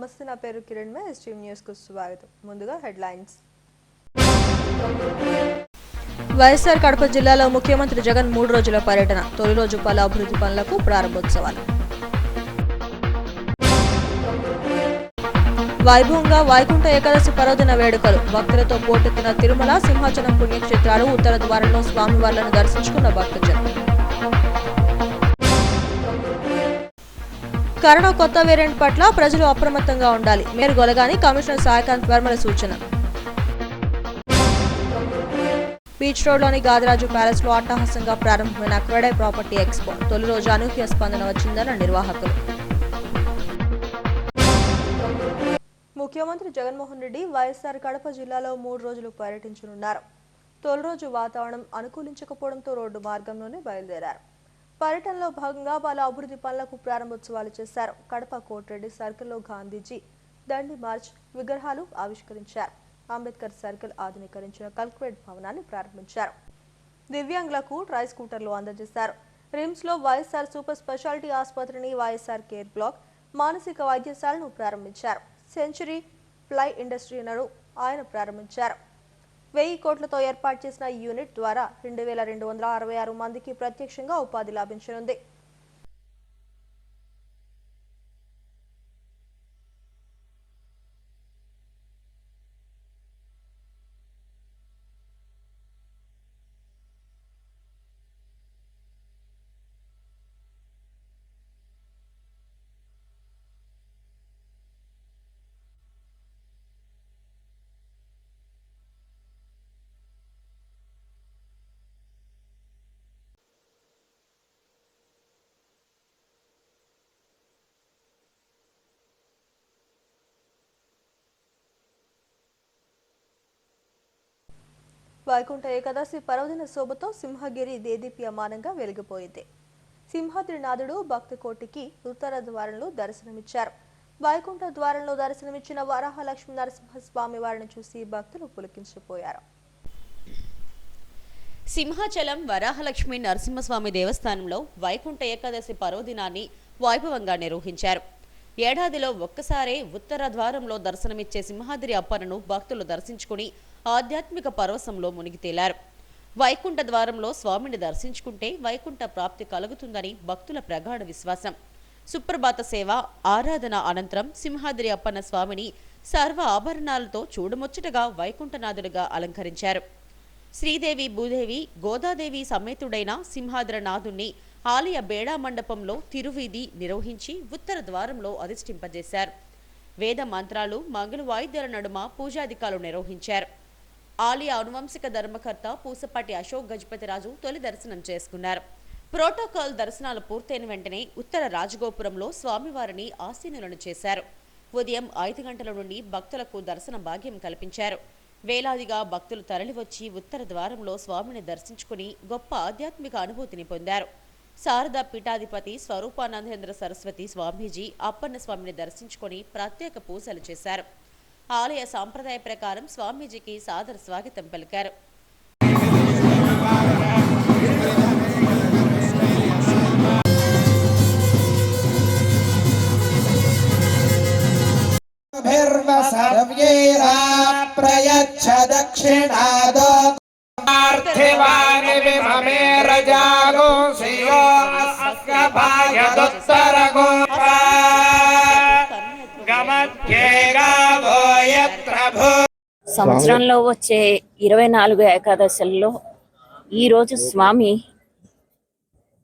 నమస్తే, నా పేరు కిరణ్ మే ఎస్టీవీ న్యూస్ కు స్వాగతం. ముందుగా హెడ్లైన్స్. వైఎస్ఆర్ కడప జిల్లాలో ముఖ్యమంత్రి జగన్ 3 రోజుల పర్యటన. తొలి రోజు పలు అభివృద్ధి పనులకు ప్రారంభోత్సవాలు. వైభవంగా వైకుంఠ ఏకాదశి పర్వదిన వేడుకలు. భక్తులతో పోటెత్తిన తిరుమల సింహాచలం పుణ్యక్షేత్రాలు. ఉత్తర ద్వారంలో స్వామివార్లను దర్శించుకున్న భక్తజనం. కరోనా కొత్త వేరియంట్ పట్ల ప్రజలు అప్రమత్తంగా ఉండాలి. మేయర్ గొలగాని కమిషనర్ సాయికాంత్ వర్మల సూచన. బీచ్ రోడ్లోని గాదిరాజు ప్యాలెస్ లో అట్టహాసంగా ప్రారంభమైన క్రెడై ప్రాపర్టీ ఎక్స్పో. తొలి రోజు అనూహ్య స్పందన వచ్చిందన్న నిర్వాహకులు. ముఖ్యమంత్రి జగన్మోహన్ రెడ్డి వైఎస్ఆర్ కడప జిల్లాలో 3 రోజులు పర్యటించనున్నారు. తొలి రోజు వాతావరణం అనుకూలించకపోవడంతో రోడ్డు మార్గంలోనే బయలుదేరారు. పర్యటనలో భాగంగా పలు అభివృద్ధి పనులకు ప్రారంభోత్సవాలు చేశారు. కడప కోటిరెడ్డి సర్కిల్లో గాంధీజీ దండి మార్చ్ విగ్రహాలు ఆవిష్కరించారు. అంబేద్కర్ సర్కిల్ ఆధునీకరించిన కలెక్టరేట్ భవనాన్ని ప్రారంభించారు. దివ్యాంగులకు ట్రై స్కూటర్లు అందజేశారు. రిమ్స్ లో వైఎస్ఆర్ సూపర్ స్పెషాలిటీ ఆసుపత్రిని, వైఎస్ఆర్ కేర్ బ్లాక్, మానసిక వైద్యశాలను ప్రారంభించారు. సెంచరీ ప్లై ఇండస్ట్రీలను ఆయన ప్రారంభించారు. 1000 కోట్లతో ఏర్పాటు చేసిన ఈ యూనిట్ ద్వారా 2266 మందికి ప్రత్యక్షంగా ఉపాధి లభించనుంది. వైకుంఠ ఏకాదశి పర్వదిన శోభతో సింహగిరి దేదీప్యమానంగా వెలిగిపోయింది. సింహాద్రినాథుడు భక్త కోటికి ఉత్తర ద్వారంలో దర్శనమిచ్చారు. వైకుంఠ ద్వారంలో దర్శనమిచ్చిన వరాహలక్ష్మి నరసింహస్వామి వారిని చూసి భక్తులు పులకించిపోయారు. సింహాచలం వరాహలక్ష్మి నరసింహస్వామి దేవస్థానంలో వైకుంఠ ఏకాదశి పర్వదినాన్ని వైభవంగా నిర్వహించారు. ఏడాదిలో ఒక్కసారే ఉత్తర ద్వారంలో దర్శనమిచ్చే సింహాద్రి అప్పన్నను భక్తులు దర్శించుకుని ఆధ్యాత్మిక పరవశంలో మునిగి తేలారు. వైకుంఠ ద్వారంలో స్వామిని దర్శించుకుంటే వైకుంఠ ప్రాప్తి కలుగుతుందని భక్తుల ప్రగాఢ విశ్వాసం. సుప్రభాత సేవ ఆరాధన అనంతరం సింహాద్రి అప్పన్న స్వామిని సర్వ ఆభరణాలతో చూడముచ్చటగా వైకుంఠనాథుడిగా అలంకరించారు. శ్రీదేవి భూదేవి గోదాదేవి సమేతుడైన సింహాద్రనాథుణ్ణి ఆలయ బేడా మండపంలో తిరువీధి నిర్వహించి ఉత్తర ద్వారంలో అధిష్ఠింపజేశారు. వేద మంత్రాలు మంగళ వాయిద్యాల నడుమ పూజాధికారులు నిర్వహించారు. ఆలయ అనువంశిక ధర్మకర్త పూసపాటి అశోక్ గజపతిరాజు తొలి దర్శనం చేసుకున్నారు. ప్రోటోకాల్ దర్శనాలు పూర్తయిన వెంటనే ఉత్తర రాజగోపురంలో స్వామివారిని ఆసీనులను చేశారు. ఉదయం 5 గంటల నుండి భక్తులకు దర్శన భాగ్యం కల్పించారు. వేలాదిగా భక్తులు తరలివచ్చి ఉత్తర ద్వారంలో స్వామిని దర్శించుకుని గొప్ప ఆధ్యాత్మిక అనుభూతిని పొందారు. శారదా పీఠాధిపతి స్వరూపానందేంద్ర సరస్వతి స్వామీజీ అప్పన్న స్వామిని దర్శించుకొని ప్రత్యేక పూజలు చేశారు. ఆలయ సాంప్రదాయ ప్రకారం స్వామీజీకి సాదర స్వాగతం పలికారు. సంవత్సరంలో వచ్చే 24 ఏకాదశుల్లో ఈరోజు స్వామి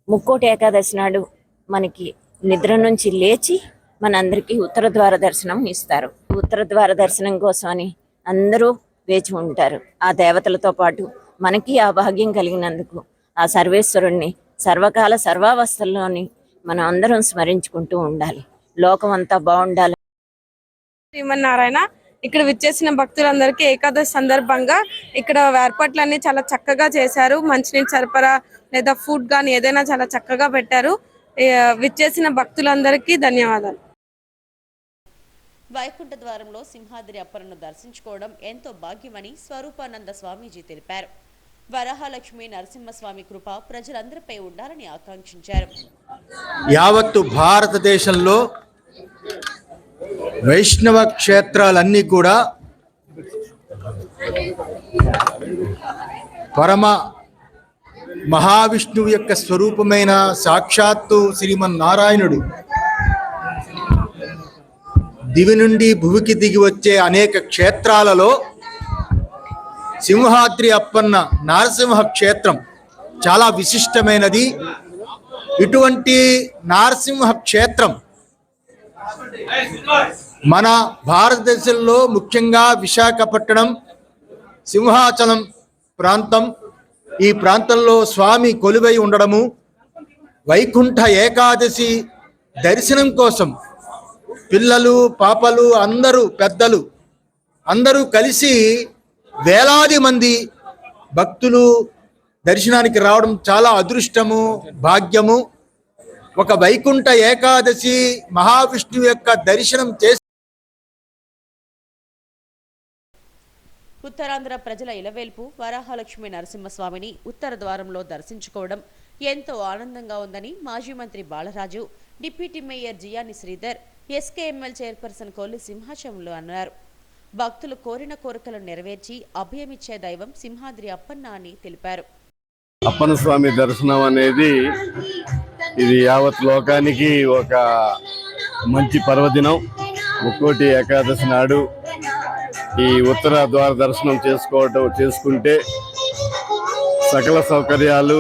ముక్కోటి ఏకాదశి నాడు మనకి నిద్ర నుంచి లేచి మనందరికీ ఉత్తర ద్వార దర్శనం ఇస్తారు. ఉత్తర ద్వార దర్శనం కోసమని అందరూ వేచి ఉంటారు. ఆ దేవతలతో పాటు మనకి ఆ భాగ్యం కలిగినందుకు ఆ సర్వేశ్వరుణ్ణి సర్వకాల సర్వావస్థల్లోని మనం అందరం స్మరించుకుంటూ ఉండాలి. లోకం అంతా బాగుండాలి. శ్రీమన్నారాయణ ఇక్కడ విచ్చేసిన భక్తులందరికీ ఏకాదశి సందర్భంగా ఇక్కడ ఏర్పాట్లన్నీ చాలా చక్కగా చేశారు. మంచినీటి సరఫరా లేదా ఫుడ్ కానీ ఏదైనా చాలా చక్కగా పెట్టారు. విచ్చేసిన భక్తులందరికీ ధన్యవాదాలు. వైకుంఠ ద్వారంలో సింహాద్రి అప్పన్నను దర్శించుకోవడం ఎంతో భాగ్యమని స్వరూపానంద స్వామీజీ తెలిపారు. వరాహలక్ష్మి నరసింహస్వామి కృప ప్రజలందరిపై ఉండాలని ఆకాంక్షించారు. యావత్తు భారతదేశంలో వైష్ణవ క్షేత్రాలన్నీ కూడా పరమ మహావిష్ణువు యొక్క స్వరూపమైన సాక్షాత్తు శ్రీమన్నారాయణుడు దివి నుండి భువికి దిగి వచ్చే అనేక క్షేత్రాలలో సింహాద్రి అప్పన్న నరసింహ క్షేత్రం చాలా విశిష్టమైనది. ఇటువంటి నరసింహ క్షేత్రం మన భారతదేశంలో ముఖ్యంగా విశాఖపట్నం, సింహాచలం ప్రాంతం, ఈ ప్రాంతంలో స్వామి కొలువై ఉండడము, వైకుంఠ ఏకాదశి దర్శనం కోసం పిల్లలు, పాపలు, అందరూ పెద్దలు అందరూ కలిసి వేలాది మంది భక్తులు దర్శనానికి రావడం చాలా అదృష్టము, భాగ్యము. ఒక వైకుంఠ ఏకాదశి మహావిష్ణువు యొక్క దర్శనం చేసి ఉత్తరాంధ్ర ప్రజల ఇలవేల్పు వరాహలక్ష్మి నరసింహస్వామిని ఉత్తర ద్వారంలో దర్శించుకోవడం ఎంతో ఆనందంగా ఉందని మాజీ మంత్రి Balaraju, deputy mayor Jiyani Sridhar, SKML chairperson Kolli సింహాచలంలో అన్నారు. భక్తులు కోరిన కోరికలను నెరవేర్చి అభయమిచ్చే దైవం సింహాద్రి అప్పన్న అని తెలిపారు. అప్పన్న స్వామి దర్శనం అనేది ఇది యావత్ లోకానికి ఒక మంచి పర్వదినం. ముక్కోటి ఏకాదశి నాడు ఈ ఉత్తర ద్వార దర్శనం చేసుకుంటే సకల సౌకర్యాలు,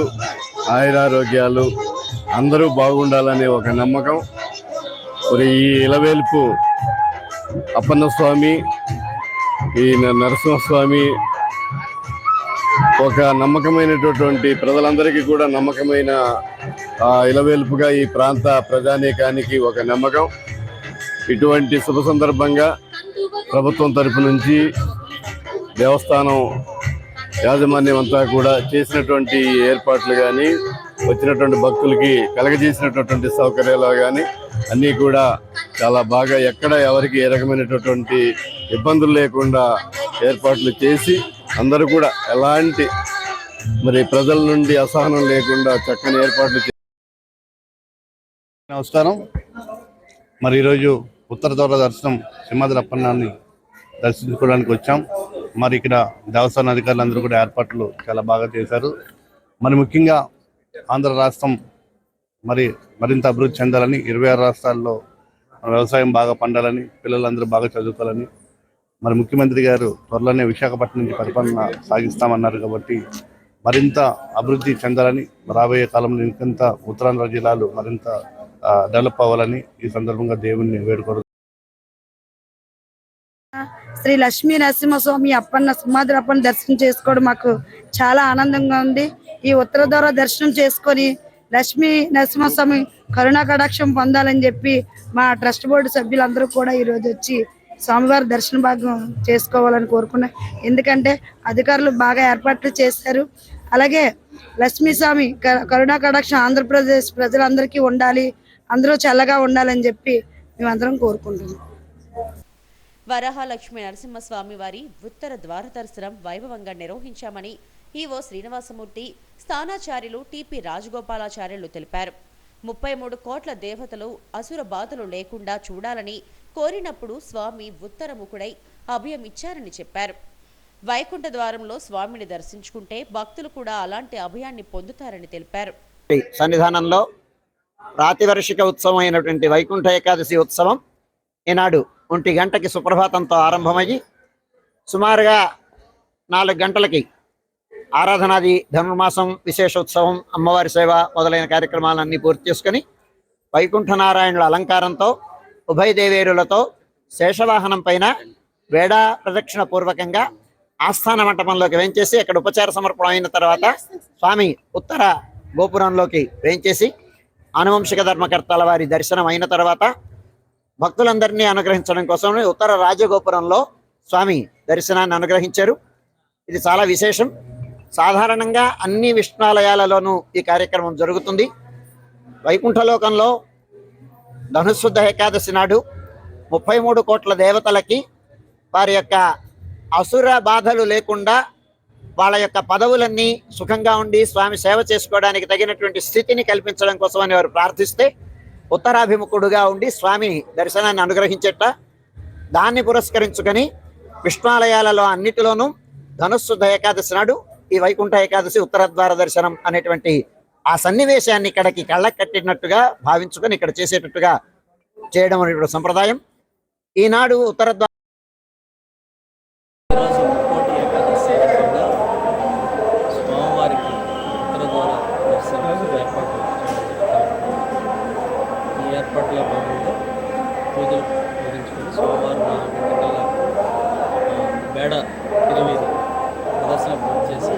ఆయురారోగ్యాలు అందరూ బాగుండాలనే ఒక నమ్మకం. మరి ఈ ఇలవేల్పు అప్పన్న స్వామి, ఈ నరసింహస్వామి ఒక నమ్మకమైనటువంటి ప్రజలందరికీ కూడా నమ్మకమైన ఇలవేల్పుగా ఈ ప్రాంత ప్రజానీకానికి ఒక నమ్మకం. ఇటువంటి శుభ సందర్భంగా ప్రభుత్వం తరపు నుంచి దేవస్థానం యాజమాన్యం అంతా కూడా చేసినటువంటి ఏర్పాట్లు కానీ, వచ్చినటువంటి భక్తులకి కలగజేసినటువంటి సౌకర్యాలు కానీ అన్నీ కూడా చాలా బాగా, ఎక్కడ ఎవరికి ఏ రకమైనటువంటి ఇబ్బందులు లేకుండా ఏర్పాట్లు చేసి అందరూ కూడా ఎలాంటి మరి ప్రజల నుండి అసహనం లేకుండా చక్కని ఏర్పాట్లు నమస్కారం. మరి ఈరోజు ఉత్తర ద్వార దర్శనం సింహాద్రి అప్పన్నాన్ని దర్శించుకోవడానికి వచ్చాం. మరి ఇక్కడ దేవస్థాన అధికారులు అందరూ కూడా ఏర్పాట్లు చాలా బాగా చేశారు. మరి ముఖ్యంగా ఆంధ్ర రాష్ట్రం మరింత అభివృద్ధి చెందాలని, 26 రాష్ట్రాల్లో వ్యవసాయం బాగా పండాలని, పిల్లలందరూ బాగా చదువుకోవాలని, మరి ముఖ్యమంత్రి గారు త్వరలోనే విశాఖపట్నం నుంచి పరిపాలన సాగిస్తామన్నారు. కాబట్టి మరింత అభివృద్ధి చెందాలని, రాబోయే కాలంలో ఇంకంత ఉత్తరాంధ్ర జిల్లాలు మరింత డెవలప్ అవ్వాలని ఈ సందర్భంగా దేవుణ్ణి వేడుకోవడం. శ్రీ లక్ష్మీ నరసింహస్వామి అప్పన్న సింహాద్రి అప్పన్న దర్శనం చేసుకోవడం మాకు చాలా ఆనందంగా ఉంది. ఈ ఉత్తర ద్వార దర్శనం చేసుకొని లక్ష్మీ నరసింహస్వామి కరుణా కటాక్షం పొందాలని చెప్పి మా ట్రస్ట్ బోర్డు సభ్యులందరూ కూడా ఈరోజు వచ్చి స్వామివారి దర్శన భాగం చేసుకోవాలని కోరుకున్నాం. ఎందుకంటే అధికారులు బాగా ఏర్పాట్లు చేశారు. అలాగే లక్ష్మీ స్వామి కరుణా కటాక్షం ఆంధ్రప్రదేశ్ ప్రజలందరికీ ఉండాలి, అందరూ చల్లగా ఉండాలని చెప్పి మేమందరం కోరుకుంటున్నాం. వరాహలక్ష్మి నరసింహస్వామి వారి ఉత్తర ద్వార దర్శనం వైభవంగా నిర్వహించామని ఈవో శ్రీనివాసమూర్తి, స్థానాచార్యులు టిపి రాజగోపాలాచార్యులు తెలిపారు. 33 కోట్ల దేవతలు అసుర బాధలు లేకుండా చూడాలని కోరినప్పుడు స్వామి ఉత్తరముఖుడై అభయం ఇచ్చారని చెప్పారు. వైకుంఠ ద్వారంలో స్వామిని దర్శించుకుంటే భక్తులు కూడా అలాంటి అభయాన్ని పొందుతారని తెలిపారు. సన్నిధానంలో ప్రాతివర్షిక ఉత్సవం అయినటువంటి వైకుంఠ ఏకాదశి ఉత్సవం ఈనాడు 1 గంటకి సుప్రభాతంతో ఆరంభమయ్యి సుమారుగా 4 గంటలకి ఆరాధనాది, ధనుర్మాసం విశేష ఉత్సవం, అమ్మవారి సేవ మొదలైన కార్యక్రమాలన్నీ పూర్తి చేసుకుని వైకుంఠనారాయణుల అలంకారంతో ఉభయ దేవేరులతో శేషవాహనం పైన వేడా ప్రదక్షిణ పూర్వకంగా ఆస్థాన మంటపంలోకి వేంచేసి అక్కడ ఉపచార సమర్పణ అయిన తర్వాత స్వామి ఉత్తర గోపురంలోకి వేంచేసి ఆనువంశిక ధర్మకర్తల వారి దర్శనం అయిన తర్వాత భక్తులందరినీ అనుగ్రహించడం కోసం ఉత్తర రాజగోపురంలో స్వామి దర్శనాన్ని అనుగ్రహించారు. ఇది చాలా విశేషం. సాధారణంగా అన్ని విష్ణాలయాలలోనూ ఈ కార్యక్రమం జరుగుతుంది. వైకుంఠలోకంలో ధనుశుద్ధ ఏకాదశి నాడు 33 కోట్ల దేవతలకి వారి యొక్క అసుర బాధలు లేకుండా వాళ్ళ యొక్క పదవులన్నీ సుఖంగా ఉండి స్వామి సేవ చేసుకోవడానికి తగినటువంటి స్థితిని కల్పించడం కోసమని వారు ప్రార్థిస్తే ఉత్తరాభిముఖుడుగా ఉండి స్వామి దర్శనాన్ని అనుగ్రహించేట దాన్ని పురస్కరించుకొని విష్ణాలయాలలో అన్నిటిలోనూ ధనుస్సుద్ధ ఏకాదశి నాడు ఈ వైకుంఠ ఏకాదశి ఉత్తరద్వార దర్శనం అనేటువంటి ఆ సన్నివేశాన్ని ఇక్కడికి కళ్ళకు కట్టినట్టుగా భావించుకొని ఇక్కడ చేసేటట్టుగా చేయడం అనేటువంటి సంప్రదాయం. ఈనాడు ఉత్తరద్వార స్వామివారికి ఉత్తరద్వార దర్శనం ఈ ఏర్పాట్ల భాగంగా పూజలు పూజించుకొని సోమవారం 4 గంటల బేడ తిరువీధి ప్రదర్శన పూర్తి చేసి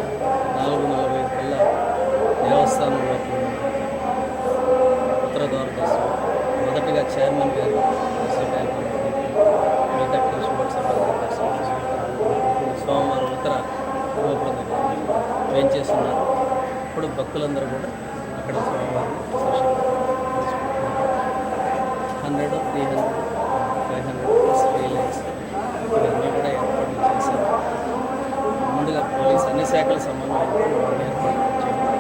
4:45 కల్లా దేవస్థానంలో ఉత్తరద్వార దర్శనం మొదటగా చైర్మన్ గారు మిగతా సోమవారం ఉత్తర గోపురం దగ్గర వేయించేస్తున్నారు. ఇప్పుడు భక్తులందరూ కూడా అక్కడ సోమవారం 100, 300, 500 ఫ్రీ లైన్స్ ఇవన్నీ కూడా ఏర్పాట్లు చేశారు. ముందుగా పోలీస్ అన్ని శాఖల సమన్వయంతో ఏర్పాట్లు చేయాలి.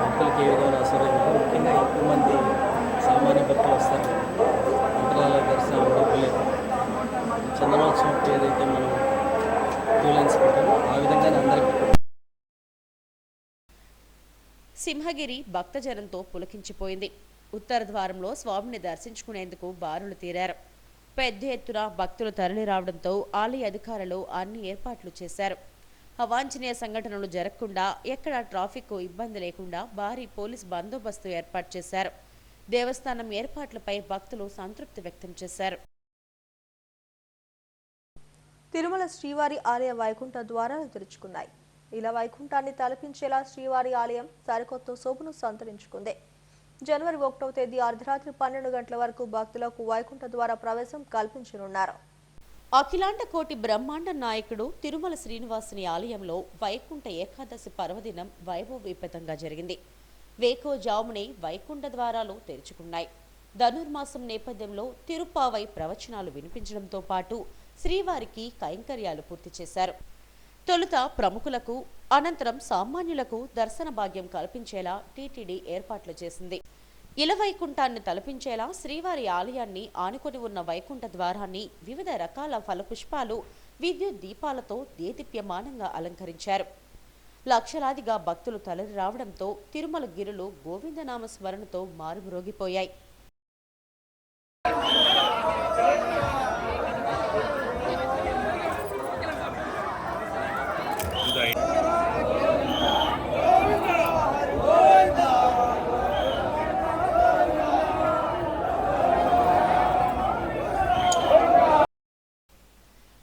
భక్తులకి ఏ విధమైన అసౌకర్యం లేదు. ముఖ్యంగా ఎక్కువ మంది సామాన్య భక్తులు వస్తారు. మంత్రాలయ దర్శనాలు డబ్బులేదు. చందనోత్సవం ఏదైతే మనం క్యూ లైన్స్ పెట్టామో ఆ విధంగానే అందరికీ. సింహగిరి భక్తజనంతో పులకించిపోయింది. ఉత్తర ద్వారంలో స్వామిని దర్శించుకునేందుకు బారులు తీరారు. పెద్ద ఎత్తున భక్తులు తరలి రావడంతో ఆలయ అధికారులు అన్ని ఏర్పాట్లు చేశారు. అవాంఛనీయ సంఘటనలు జరగకుండా ఎక్కడా ట్రాఫిక్ ఇబ్బంది లేకుండా భారీ పోలీస్ బందోబస్తు ఏర్పాటు చేశారు. దేవస్థానం ఏర్పాట్లపై భక్తులు సంతృప్తి వ్యక్తం చేశారు. తిరుమల శ్రీవారి ఆలయ వైకుంఠ ద్వారాలు తెరుచుకున్నాయి. ఇలా వైకుంఠాన్ని తలపించేలా శ్రీవారి ఆలయం సరికొత్త శోభను సంతరించుకుంది. జనవరి 1వ తేదీ అర్ధరాత్రి 12 గంటల వరకు భక్తులకు వైకుంఠ ద్వార ప్రవేశం కల్పించనున్నారు. అఖిలాండ కోటి బ్రహ్మాండ నాయకుడు తిరుమల శ్రీనివాసుని ఆలయంలో వైకుంఠ ఏకాదశి పర్వదినం వైభవోపేతంగా జరిగింది. వేకోజామునే వైకుంఠ ద్వారాలు తెరుచుకున్నాయి. ధనుర్మాసం నేపథ్యంలో తిరుప్పావై ప్రవచనాలు వినిపించడంతో పాటు శ్రీవారికి కైంకర్యాలు పూర్తి చేశారు. తొలుత ప్రముఖులకు, అనంతరం సామాన్యులకు దర్శన భాగ్యం కల్పించేలా టీటీడీ ఏర్పాట్లు చేసింది. ఇలవైకుంఠాన్ని తలపించేలా శ్రీవారి ఆలయాన్ని ఆనుకొని ఉన్న వైకుంఠ ద్వారాన్ని వివిధ రకాల ఫలపుష్పాలు, విద్యుత్ దీపాలతో దేదీప్యమానంగా అలంకరించారు. లక్షలాదిగా భక్తులు తరలి రావడంతో తిరుమల గిరులు గోవిందనామ స్మరణతో మారుమ్రోగిపోయాయి.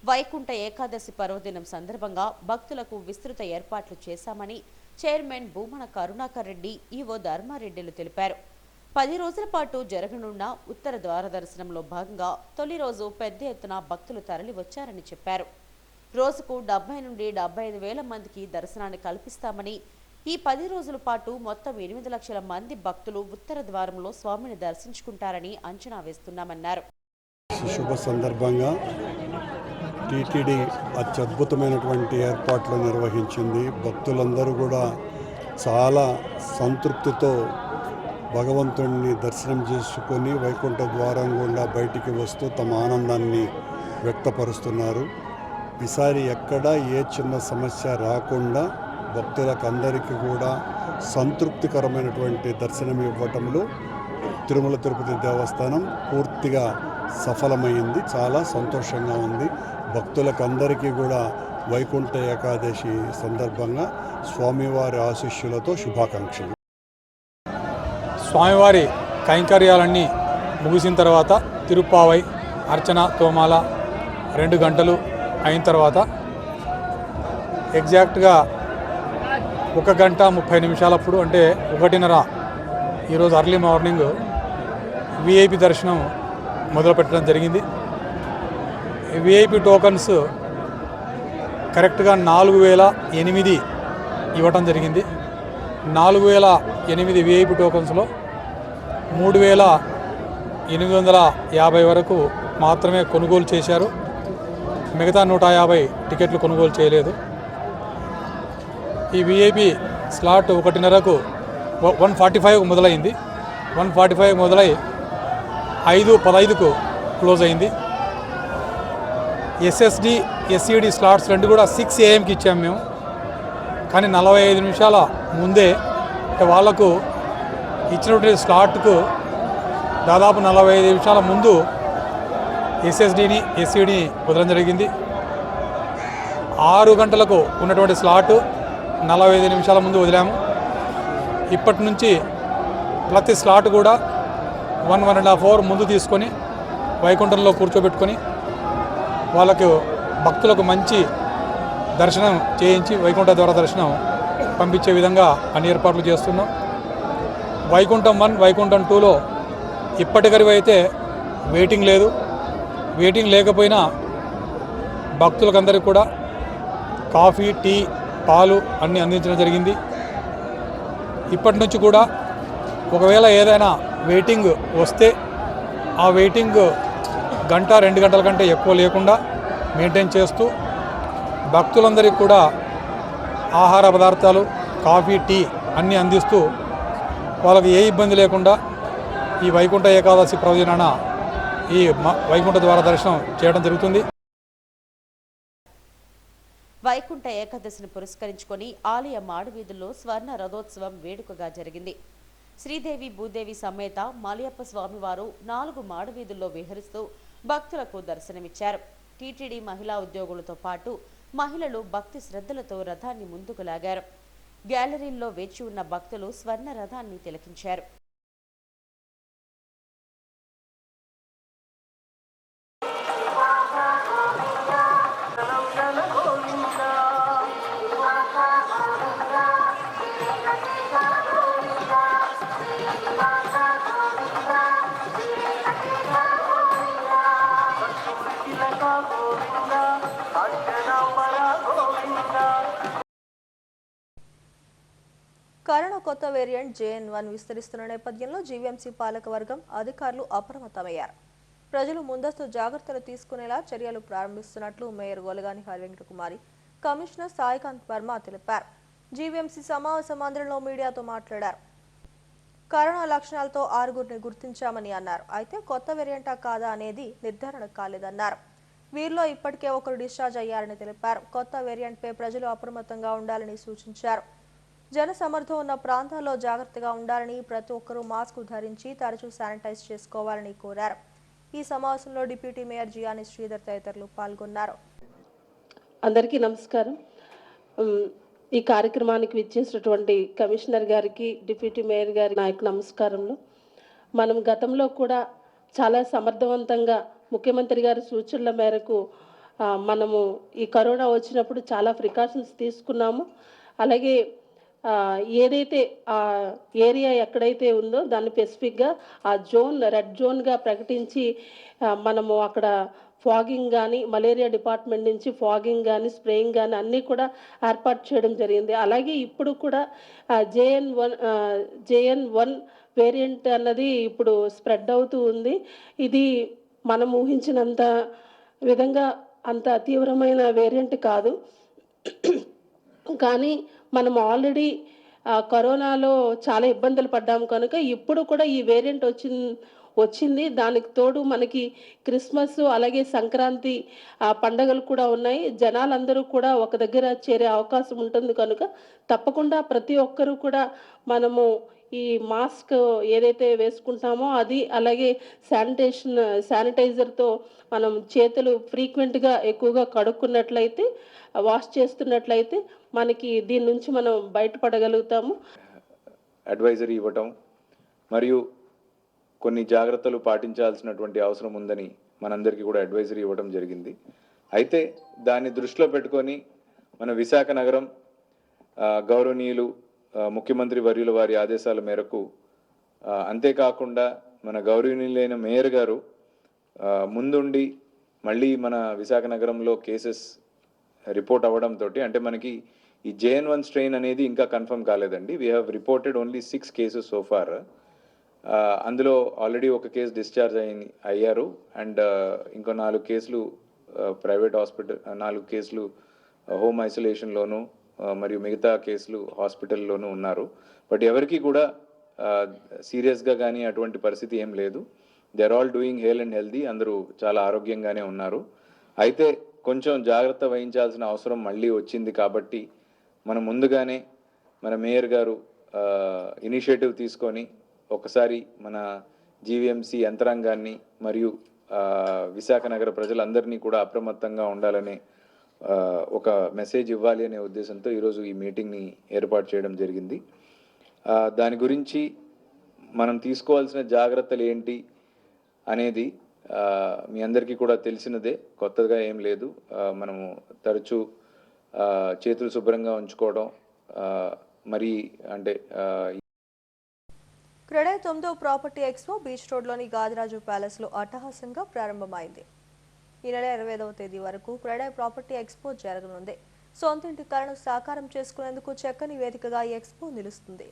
వైకుంఠ ఏకాదశి పర్వదినం సందర్భంగా భక్తులకు విస్తృత ఏర్పాట్లు చేశామని చైర్మన్ భూమన కరుణాకర్ రెడ్డి, ఈవో ధర్మారెడ్డిలు తెలిపారు. 10 రోజుల పాటు జరగనున్న ఉత్తర ద్వార దర్శనంలో భాగంగా తొలి రోజు పెద్ద ఎత్తున భక్తులు తరలి వచ్చారని చెప్పారు. రోజుకు 70 నుండి 75 వేల మందికి దర్శనాన్ని కల్పిస్తామని, ఈ 10 రోజుల పాటు మొత్తం 8 లక్షల మంది భక్తులు ఉత్తర ద్వారంలో స్వామిని దర్శించుకుంటారని అంచనా వేస్తున్నామన్నారు. శుభ సందర్భంగా టీటీడీ అత్యద్భుతమైనటువంటి ఏర్పాట్లు నిర్వహించింది. భక్తులందరూ కూడా చాలా సంతృప్తితో భగవంతుడిని దర్శనం చేసుకొని వైకుంఠ ద్వారం గుండా బయటికి వస్తూ తమ ఆనందాన్ని వ్యక్తపరుస్తున్నారు. ఈసారి ఎక్కడ ఏ చిన్న సమస్య రాకుండా భక్తులకు అందరికీ కూడా సంతృప్తికరమైనటువంటి దర్శనం ఇవ్వటంలో తిరుమల తిరుపతి దేవస్థానం పూర్తిగా సఫలమైంది. చాలా సంతోషంగా ఉంది. భక్తులకు అందరికీ కూడా వైకుంఠ ఏకాదశి సందర్భంగా స్వామివారి ఆశీస్సులతో శుభాకాంక్షలు. స్వామివారి కైంకర్యాలన్నీ ముగిసిన తర్వాత తిరుప్పావై అర్చన తోమాల 2 గంటలు అయిన తర్వాత ఎగ్జాక్ట్గా 1 గంట 30 నిమిషాలప్పుడు అంటే 1:30 ఈరోజు అర్లీ మార్నింగ్ విఐపి దర్శనం మొదలుపెట్టడం జరిగింది. విఐపి టోకన్స్ కరెక్ట్గా 4008 ఇవ్వటం జరిగింది. 4008 విఐపి టోకన్స్లో 3850 వరకు మాత్రమే కొనుగోలు చేశారు. మిగతా 150 టికెట్లు కొనుగోలు చేయలేదు. ఈ విఐపి స్లాట్ 1:30కు 1:45 మొదలైంది. 1:45 మొదలై 5:15కు క్లోజ్ అయింది. ఎస్ఎస్డి ఎస్ఈడి స్లాట్స్ రెండు కూడా 6 AM ఇచ్చాము మేము. కానీ 45 నిమిషాల ముందే వాళ్లకు ఇచ్చినటువంటి స్లాట్కు దాదాపు 45 నిమిషాల ముందు ఎస్ఎస్డిని ఎస్ఈడిని వదలడం జరిగింది. 6 గంటలకు ఉన్నటువంటి స్లాటు 45 నిమిషాల ముందు వదిలాము. ఇప్పటి నుంచి ప్రతి స్లాట్ కూడా 1.5 అవర్ ముందు తీసుకొని వైకుంఠంలో కూర్చోబెట్టుకొని వాళ్ళకు భక్తులకు మంచి దర్శనం చేయించి వైకుంఠ ద్వార దర్శనం పంపించే విధంగా అన్ని ఏర్పాట్లు చేస్తున్నాం. వైకుంఠం 1, వైకుంఠం 2లో ఇప్పటికరి అయితే వెయిటింగ్ లేదు. వెయిటింగ్ లేకపోయినా భక్తులకందరికీ కూడా కాఫీ, టీ, పాలు అన్నీ అందించడం జరిగింది. ఇప్పటి నుంచి కూడా ఒకవేళ ఏదైనా వెయిటింగ్ వస్తే ఆ వెయిటింగ్ 1-2 గంటల కంటే ఎక్కువ లేకుండా మెయింటైన్ చేస్తూ భక్తులందరికీ కూడా ఆహార పదార్థాలు, కాఫీ, టీ అన్నీ అందిస్తూ వాళ్ళకి ఏ ఇబ్బంది లేకుండా ఈ వైకుంఠ ఏకాదశి పర్వదినాన ఈ వైకుంఠ ద్వార దర్శనం చేయడం జరుగుతుంది. వైకుంఠ ఏకాదశిని పురస్కరించుకొని ఆలయ మాడవీధుల్లో స్వర్ణ రథోత్సవం వేడుకగా జరిగింది. శ్రీదేవి భూదేవి సమేత మలయప్ప స్వామివారు 4 మాడవీధుల్లో విహరిస్తూ భక్తులకు దర్శనమిచ్చారు. టీటీడీ మహిళా ఉద్యోగులతో పాటు మహిళలు భక్తి శ్రద్ధలతో రథాన్ని ముందుకు లాగారు. గ్యాలరీల్లో వేచి ఉన్న భక్తులు స్వర్ణ రథాన్ని తిలకించారు. కరోనా కొత్త వేరియంట్ JN1 విస్తరిస్తున్న నేపథ్యంలో జీవీఎంసీ పాలకవర్గం అధికారులు అప్రమత్తమయ్యారు. ప్రజలు ముందస్తు జాగ్రత్తలు తీసుకునేలా చర్యలు ప్రారంభిస్తున్నట్లు మేయర్ గోలగాని హరివెంకటకుమారి, కమిషనర్ సాయికాంత్ వర్మ తెలిపారు. జీవీఎంసీ సమావేశ మందిరంలో మీడియాతో మాట్లాడారు. కరోనా లక్షణాలతో 6గురిని గుర్తించామని అన్నారు. అయితే కొత్త వేరియంటా కాదా అనేది నిర్ధారణ కాలేదన్నారు. వీరిలో ఇప్పటికే 1 డిశ్చార్జ్ అయ్యారని తెలిపారు. కొత్త వేరియంట్పై ప్రజలు అప్రమత్తంగా ఉండాలని సూచించారు. జనసమర్థం ఉన్న ప్రాంతాల్లో జాగ్రత్తగా ఉండాలని, ప్రతి ఒక్కరూ మాస్క్ ధరించి తరచూ శానిటైజ్ చేసుకోవాలని కోరారు. ఈ సమావేశంలో డిప్యూటీ మేయర్ జియాని శ్రీధర్ తదితరులు పాల్గొన్నారు. అందరికీ నమస్కారం. ఈ కార్యక్రమానికి విచ్చేసినటువంటి కమిషనర్ గారికి, డిప్యూటీ మేయర్ గారి నాయకు నమస్కారములు. మనం గతంలో కూడా చాలా సమర్థవంతంగా ముఖ్యమంత్రి గారి సూచనల మేరకు మనము ఈ కరోనా వచ్చినప్పుడు చాలా ప్రికాషన్స్ తీసుకున్నాము. అలాగే ఏదైతే ఆ ఏరియా ఎక్కడైతే ఉందో దాన్ని స్పెసిఫిక్గా ఆ జోన్ రెడ్ జోన్గా ప్రకటించి మనము అక్కడ ఫాగింగ్ కానీ, మలేరియా డిపార్ట్మెంట్ నుంచి ఫాగింగ్ కానీ, స్ప్రేయింగ్ కానీ అన్నీ కూడా ఏర్పాటు చేయడం జరిగింది. అలాగే ఇప్పుడు కూడా JN1 వేరియంట్ అన్నది ఇప్పుడు స్ప్రెడ్ అవుతూ ఉంది. ఇది మనం ఊహించినంత విధంగా అంత తీవ్రమైన వేరియంట్ కాదు. కానీ మనం ఆల్రెడీ కరోనాలో చాలా ఇబ్బందులు పడ్డాము కనుక ఇప్పుడు కూడా ఈ వేరియంట్ వచ్చింది. దానికి తోడు మనకి క్రిస్మస్ అలాగే సంక్రాంతి పండగలు కూడా ఉన్నాయి. జనాలందరూ కూడా ఒక దగ్గర చేరే అవకాశం ఉంటుంది కనుక తప్పకుండా ప్రతి ఒక్కరూ కూడా మనము ఈ మాస్క్ ఏదైతే వేసుకుంటామో అది, అలాగే శానిటైజర్తో మనం చేతులు ఫ్రీక్వెంట్గా ఎక్కువగా కడుక్కున్నట్లయితే, వాష్ చేస్తున్నట్లయితే మనకి దీని నుంచి మనం బయటపడగలుగుతాము. అడ్వైజరీ ఇవ్వటం మరియు కొన్ని జాగ్రత్తలు పాటించాల్సినటువంటి అవసరం ఉందని మనందరికీ కూడా అడ్వైజరీ ఇవ్వడం జరిగింది. అయితే దాన్ని దృష్టిలో పెట్టుకొని మన విశాఖ నగరం గౌరవనీయులు ముఖ్యమంత్రి వర్యుల వారి ఆదేశాల మేరకు, అంతేకాకుండా మన గౌరవనీయులైన మేయర్ గారు ముందుండి మళ్ళీ మన విశాఖ నగరంలో కేసెస్ రిపోర్ట్ అవ్వడంతో, అంటే మనకి ఈ JN1 స్ట్రెయిన్ అనేది ఇంకా కన్ఫర్మ్ కాలేదండి. We have reported only 6 cases so far. అందులో ఆల్రెడీ 1 కేసు డిశ్చార్జ్ అయ్యారు అండ్ ఇంకో 4 కేసులు ప్రైవేట్ హాస్పిటల్, 4 కేసులు హోమ్ ఐసోలేషన్లోను మరియు మిగతా కేసులు హాస్పిటల్లోనూ ఉన్నారు. బట్ ఎవరికి కూడా సీరియస్గా కానీ అటువంటి పరిస్థితి ఏం లేదు. They are all doing hell and healthy. అందరూ చాలా ఆరోగ్యంగానే ఉన్నారు. అయితే కొంచెం జాగ్రత్త వహించాల్సిన అవసరం మళ్ళీ వచ్చింది. కాబట్టి మనం ముందుగానే మన మేయర్ గారు ఇనిషియేటివ్ తీసుకొని ఒకసారి మన జీవీఎంసీ యంత్రాంగాన్ని మరియు విశాఖ నగర ప్రజలందరినీ కూడా అప్రమత్తంగా ఉండాలనే ఒక మెసేజ్ ఇవ్వాలి అనే ఉద్దేశంతో ఈరోజు ఈ మీటింగ్ని ఏర్పాటు చేయడం జరిగింది. దాని గురించి మనం తీసుకోవాల్సిన జాగ్రత్తలు ఏంటి అనేది మీ అందరికీ కూడా తెలిసినదే, కొత్తగా ఏం లేదు. మనము తరచూ చేతులు శుభ్రంగా ఉంచుకోవడం, మరి అంటే క్రెడై 9వ ప్రాపర్టీ ఎక్స్పో బీచ్ రోడ్లోని గాదిరాజు ప్యాలెస్లో అట్టహాసంగా ప్రారంభమైంది. ఈ నెల 25వ తేదీ వరకు క్రెడై ప్రాపర్టీ ఎక్స్పో జరగనుంది. సొంతింటి కలను సాకారం చేసుకునేందుకు చక్కని వేదికగా ఈ ఎక్స్పో నిలుస్తుంది.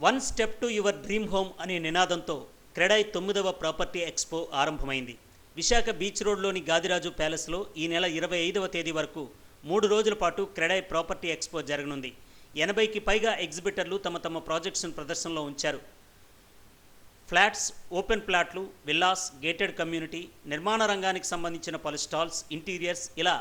One step to your dream home అనే నినాదంతో క్రెడై 9వ ప్రాపర్టీ ఎక్స్పో ఆరంభమైంది. విశాఖ బీచ్ రోడ్లోని గాదిరాజు ప్యాలెస్లో ఈ నెల 25వ తేదీ వరకు 3 రోజుల పాటు క్రెడై ప్రాపర్టీ ఎక్స్పో జరగనుంది. 80కి పైగా ఎగ్జిబిటర్లు తమ తమ ప్రాజెక్ట్స్ను ప్రదర్శనలో ఉంచారు. ఫ్లాట్స్, ఓపెన్ ప్లాట్లు, విల్లాస్, గేటెడ్ కమ్యూనిటీ, నిర్మాణ రంగానికి సంబంధించిన పలు స్టాల్స్, ఇంటీరియర్స్, ఇలా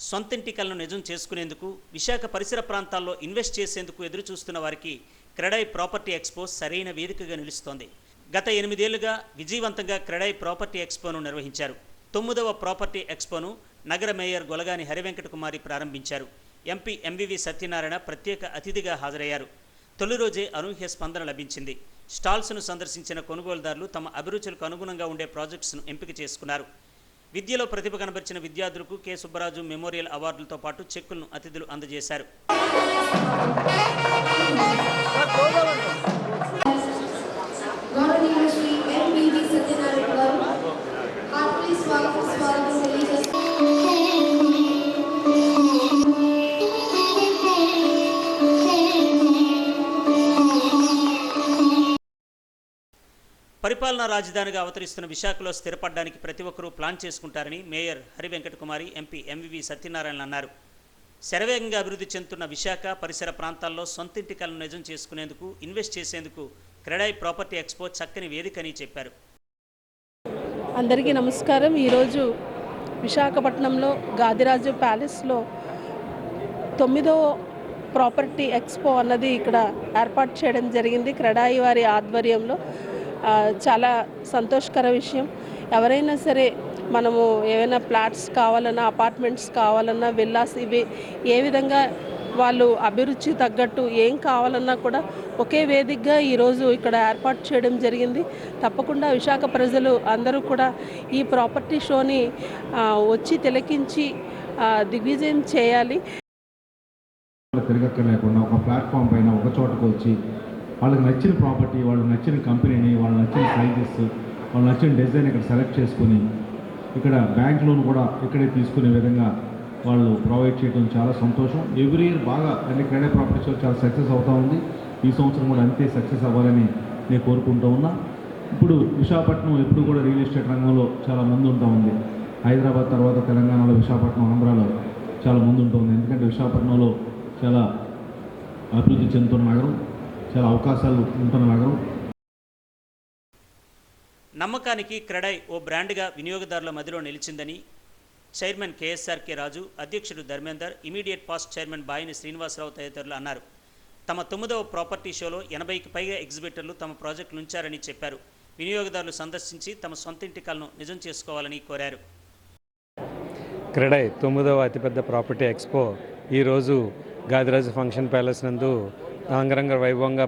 సొంతింటి కలను నిజం చేసుకునేందుకు, విశాఖ పరిసర ప్రాంతాల్లో ఇన్వెస్ట్ చేసేందుకు ఎదురు చూస్తున్న వారికి క్రెడై ప్రాపర్టీ ఎక్స్పో సరైన వేదికగా నిలుస్తోంది. గత 8 ఏళ్లుగా విజయవంతంగా క్రెడై ప్రాపర్టీ ఎక్స్పోను నిర్వహించారు. 9వ ప్రాపర్టీ ఎక్స్పోను నగర మేయర్ గొలగాని హరివెంకట కుమారి ప్రారంభించారు. ఎంపీ ఎంవివి సత్యనారాయణ ప్రత్యేక అతిథిగా హాజరయ్యారు. తొలి రోజే అనూహ్య స్పందన లభించింది. స్టాల్స్ను సందర్శించిన కొనుగోలుదారులు తమ అభిరుచులకు అనుగుణంగా ఉండే ప్రాజెక్ట్స్ను ఎంపిక చేసుకున్నారు. విద్యలో ప్రతిభ కనబరిచిన విద్యార్థులకు కె సుబ్బరాజు మెమోరియల్ అవార్డులతో పాటు చెక్కులను అతిథులు అందజేశారు. పరిపాలనా రాజధానిగా అవతరిస్తున్న విశాఖలో స్థిరపడడానికి ప్రతి ఒక్కరూ ప్లాన్ చేసుకుంటారని మేయర్ హరివెంకట కుమారి, ఎంపీ ఎంవివి సత్యనారాయణ అన్నారు. శరవేగంగా అభివృద్ధి చెందుతున్న విశాఖ పరిసర ప్రాంతాల్లో సొంతింటి కలను నిజం చేసుకునేందుకు, ఇన్వెస్ట్ చేసేందుకు క్రెడై ప్రాపర్టీ ఎక్స్పో చక్కని వేదికని చెప్పారు. అందరికీ నమస్కారం. ఈరోజు విశాఖపట్నంలో గాదిరాజు ప్యాలెస్లో 9వ ప్రాపర్టీ ఎక్స్పో అన్నది ఇక్కడ ఏర్పాటు చేయడం జరిగింది. క్రెడై వారి ఆధ్వర్యంలో చాలా సంతోషకర విషయం. ఎవరైనా సరే మనము ఏమైనా ఫ్లాట్స్ కావాలన్నా, అపార్ట్మెంట్స్ కావాలన్నా, విల్లాస్, ఇవి ఏ విధంగా వాళ్ళు అభిరుచి తగ్గట్టు ఏం కావాలన్నా కూడా ఒకే వేదికగా ఈరోజు ఇక్కడ ఏర్పాటు చేయడం జరిగింది. తప్పకుండా విశాఖ ప్రజలు అందరూ కూడా ఈ ప్రాపర్టీ షోని వచ్చి తిలకించి దిగ్విజయం చేయాలి. తిరగక్కర్లేకుండా ఒక ప్లాట్ఫామ్ పైన ఒక చోటకు వచ్చి వాళ్ళకి నచ్చిన ప్రాపర్టీ, వాళ్ళకి నచ్చిన కంపెనీని, వాళ్ళకి నచ్చిన సైజెస్, వాళ్ళకి నచ్చిన డిజైన్ ఇక్కడ సెలెక్ట్ చేసుకుని ఇక్కడ బ్యాంక్ లోన్ కూడా ఇక్కడే తీసుకునే విధంగా వాళ్ళు ప్రొవైడ్ చేయడం చాలా సంతోషం. ఎవ్రీ ఇయర్ బాగా అంటే క్రెడై ప్రాపర్టీ షో చాలా సక్సెస్ అవుతూ ఉంది. ఈ సంవత్సరం కూడా అంతే సక్సెస్ అవ్వాలని నేను కోరుకుంటూ ఉన్నా. ఇప్పుడు విశాఖపట్నం ఎప్పుడు కూడా రియల్ ఎస్టేట్ రంగంలో చాలా ముందు ఉంటా ఉంది. హైదరాబాద్ తర్వాత తెలంగాణలో విశాఖపట్నం, ఆంధ్రాలో చాలా ముందు ఉంటుంది. ఎందుకంటే విశాఖపట్నంలో చాలా అభివృద్ధి చెందుతున్న నగరం, చాలా అవకాశాలు ఉంటున్న నగరం. నమ్మకానికి క్రెడై ఓ బ్రాండ్గా వినియోగదారుల మధ్యలో నిలిచిందని చైర్మన్ కేఎస్ఆర్కే రాజు, అధ్యక్షుడు Dharmender, immediate past chairman Bayini Srinivasarao తదితరులు అన్నారు. తమ 9వ ప్రాపర్టీ షోలో 80కి పైగా ఎగ్జిబిటర్లు తమ ప్రాజెక్టులు ఉంచారని చెప్పారు. వినియోగదారులు సందర్శించి తమ సొంతింటి కలను నిజం చేసుకోవాలని కోరారు. క్రెడై 9వ అతిపెద్ద ప్రాపర్టీ ఎక్స్పో ఈరోజు గాదిరాజు ఫంక్షన్ ప్యాలెస్ నందు అంగరంగ వైభవంగా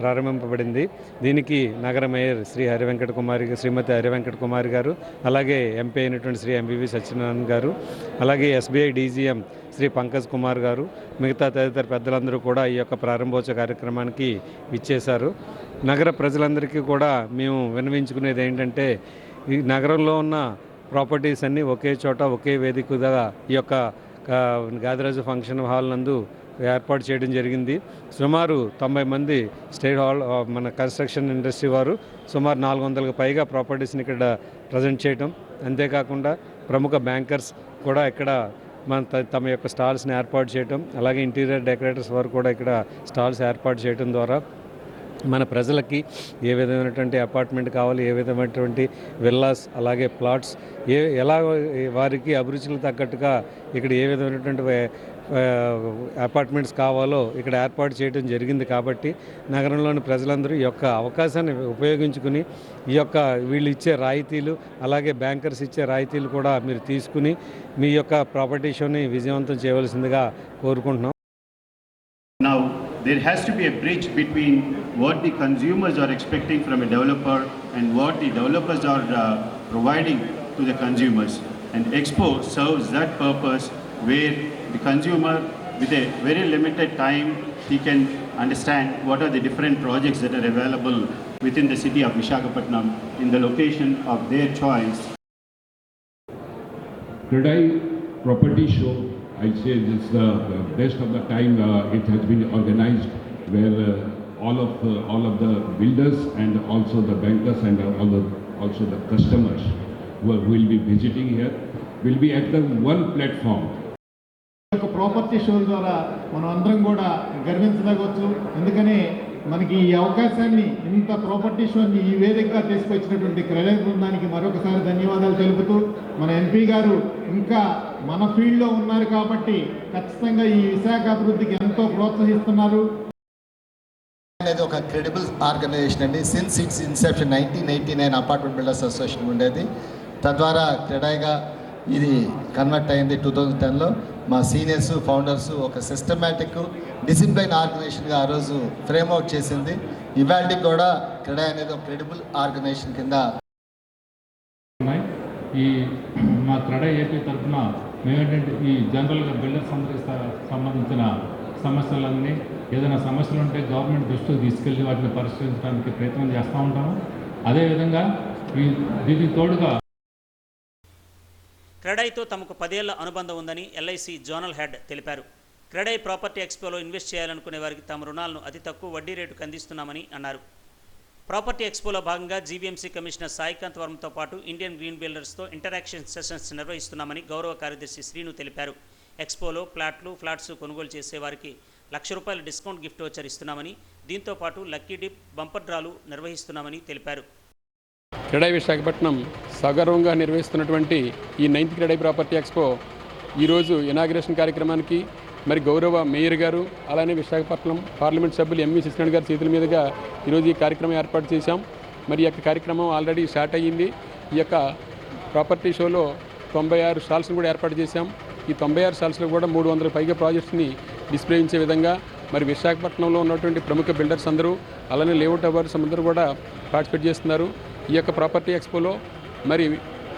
ప్రారంభింపబడింది. దీనికి నగర మేయర్ శ్రీమతి హరివెంకట కుమారి గారు, అలాగే ఎంపీ అయినటువంటి శ్రీ ఎంవివి సత్యనారాయణ గారు, అలాగే ఎస్బీఐ డీజీఎం శ్రీ పంకజ్ కుమార్ గారు, మిగతా తదితర పెద్దలందరూ కూడా ఈ యొక్క ప్రారంభోత్సవ కార్యక్రమానికి విచ్చేశారు. నగర ప్రజలందరికీ కూడా మేము విన్నవించుకునేది ఏంటంటే, ఈ నగరంలో ఉన్న ప్రాపర్టీస్ అన్నీ ఒకే చోట ఒకే వేదికగా ఈ యొక్క గాదిరాజు ఫంక్షన్ హాల్ నందు ఏర్పాటు చేయడం జరిగింది. సుమారు 90 మంది స్టేట్ హాల్ మన కన్స్ట్రక్షన్ ఇండస్ట్రీ వారు సుమారు 400కు పైగా ప్రాపర్టీస్ని ఇక్కడ ప్రజెంట్ చేయడం, అంతేకాకుండా ప్రముఖ బ్యాంకర్స్ కూడా ఇక్కడ తమ యొక్క స్టాల్స్ని ఏర్పాటు చేయడం, అలాగే ఇంటీరియర్ డెకరేటర్స్ వారు కూడా ఇక్కడ స్టాల్స్ ఏర్పాటు చేయడం ద్వారా మన ప్రజలకి ఏ విధమైనటువంటి అపార్ట్మెంట్ కావాలి, ఏ విధమైనటువంటి విల్లాస్, అలాగే ప్లాట్స్, ఎలా వారికి అభిరుచులకు తగ్గట్టుగా ఇక్కడ ఏ విధమైనటువంటి అపార్ట్మెంట్స్ కావాలో ఇక్కడ ఏర్పాటు చేయడం జరిగింది. కాబట్టి నగరంలోని ప్రజలందరూ ఈ యొక్క అవకాశాన్ని ఉపయోగించుకుని ఈ యొక్క వీళ్ళు ఇచ్చే రాయితీలు, అలాగే బ్యాంకర్స్ ఇచ్చే రాయితీలు కూడా మీరు తీసుకుని మీ యొక్క ప్రాపర్టీ షోని విజయవంతం చేయవలసిందిగా కోరుకుంటున్నాం. Now, there has to be a bridge between what the consumers are expecting from a developer and what the developers are providing to the consumers. And Expo serves that purpose, where the consumer, with a very limited time, he can understand what are the different projects that are available within the city of Visakhapatnam in the location of their choice. Credai Property Show, I say this is the best of the time it has been organized, where all of the builders and also the bankers and also the customers who will be visiting here will be at the one platform. Property show ద్వారా మనం అందరం కూడా గర్వించదగవచ్చు. ఎందుకని మనకి ఈ అవకాశాన్ని, ఇంత property షోని ఈ వేదికగా తీసుకొచ్చినటువంటి క్రెడై బృందానికి మరొకసారి ధన్యవాదాలు తెలుపుతూ, మన ఎంపీ గారు ఇంకా మన ఫీల్డ్లో ఉన్నారు కాబట్టి ఖచ్చితంగా ఈ విశాఖ అభివృద్ధికి ఎంతో ప్రోత్సహిస్తున్నారు. అనేది ఒక క్రెడిబుల్ ఆర్గనైజేషన్ అండి. Since it's Inception 1989 apartment builders association ఉండేది. తద్వారా క్రెడైగా ఇది కన్వర్ట్ అయింది 2010లో. మా సీనియర్స్, ఫౌండర్స్ ఒక సిస్టమేటిక్ డిసిప్లైన్ ఆర్గనైజేషన్గా ఆ రోజు ఫ్రేమ్అవుట్ చేసింది. ఇవాళకి కూడా క్రెడై అనేది ఒక క్రెడిబుల్ ఆర్గనైజేషన్ కింద. ఈ మా క్రెడై ఏపీ తరఫున మేమేంటంటే ఈ జనరల్గా బిల్డర్స్ అందరికి సంబంధించిన సమస్యలన్నీ, ఏదైనా సమస్యలు ఉంటే గవర్నమెంట్ దృష్టికి తీసుకెళ్ళి వాటిని పరిష్కరించడానికి ప్రయత్నం చేస్తూ ఉంటాము. అదేవిధంగా దీనికి తోడుగా క్రెడైతో తమకు 10 ఏళ్ల అనుబంధం ఉందని ఎల్ఐసి జోనల్ హెడ్ తెలిపారు. క్రెడై ప్రాపర్టీ ఎక్స్పోలో ఇన్వెస్ట్ చేయాలనుకునే వారికి తమ రుణాలను అతి తక్కువ వడ్డీ రేటుకు అందిస్తున్నామని అన్నారు. ప్రాపర్టీ ఎక్స్పోలో భాగంగా జీవీఎంసీ కమిషనర్ సాయికాంత్ వర్మతో పాటు ఇండియన్ గ్రీన్ బిల్డర్స్తో ఇంటరాక్షన్ సెషన్స్ నిర్వహిస్తున్నామని గౌరవ కార్యదర్శి శ్రీను తెలిపారు. ఎక్స్పోలో ఫ్లాట్స్ కొనుగోలు చేసే వారికి ₹1,00,000 డిస్కౌంట్ గిఫ్ట్ వోచర్ ఇస్తున్నామని, దీంతో పాటు లక్కీ డిప్, బంపర్ డ్రాలు నిర్వహిస్తున్నామని తెలిపారు. క్రెడై విశాఖపట్నం సగర్వంగా నిర్వహిస్తున్నటువంటి ఈ 9th క్రెడై ప్రాపర్టీ ఎక్స్పో ఈరోజు ఇనాగ్రేషన్ కార్యక్రమానికి మరి గౌరవ మేయర్ గారు, అలానే విశాఖపట్నం పార్లమెంట్ సభ్యులు ఎంవి సత్యనారాయణ గారి చేతుల మీదుగా ఈరోజు ఈ కార్యక్రమం ఏర్పాటు చేశాం. మరి ఈ యొక్క కార్యక్రమం ఆల్రెడీ స్టార్ట్ అయ్యింది. ఈ యొక్క ప్రాపర్టీ షోలో 96 స్టాల్స్ని కూడా ఏర్పాటు చేశాం. ఈ 96 స్టాల్స్లో కూడా 300 పైగా ప్రాజెక్ట్స్ని డిస్ప్లే ఇచ్చే విధంగా మరి విశాఖపట్నంలో ఉన్నటువంటి ప్రముఖ బిల్డర్స్ అందరూ, అలానే లేఅవుట్ అవర్స్ అందరూ కూడా పార్టిసిపేట్ చేస్తున్నారు. ఈ యొక్క ప్రాపర్టీ ఎక్స్పోలో మరి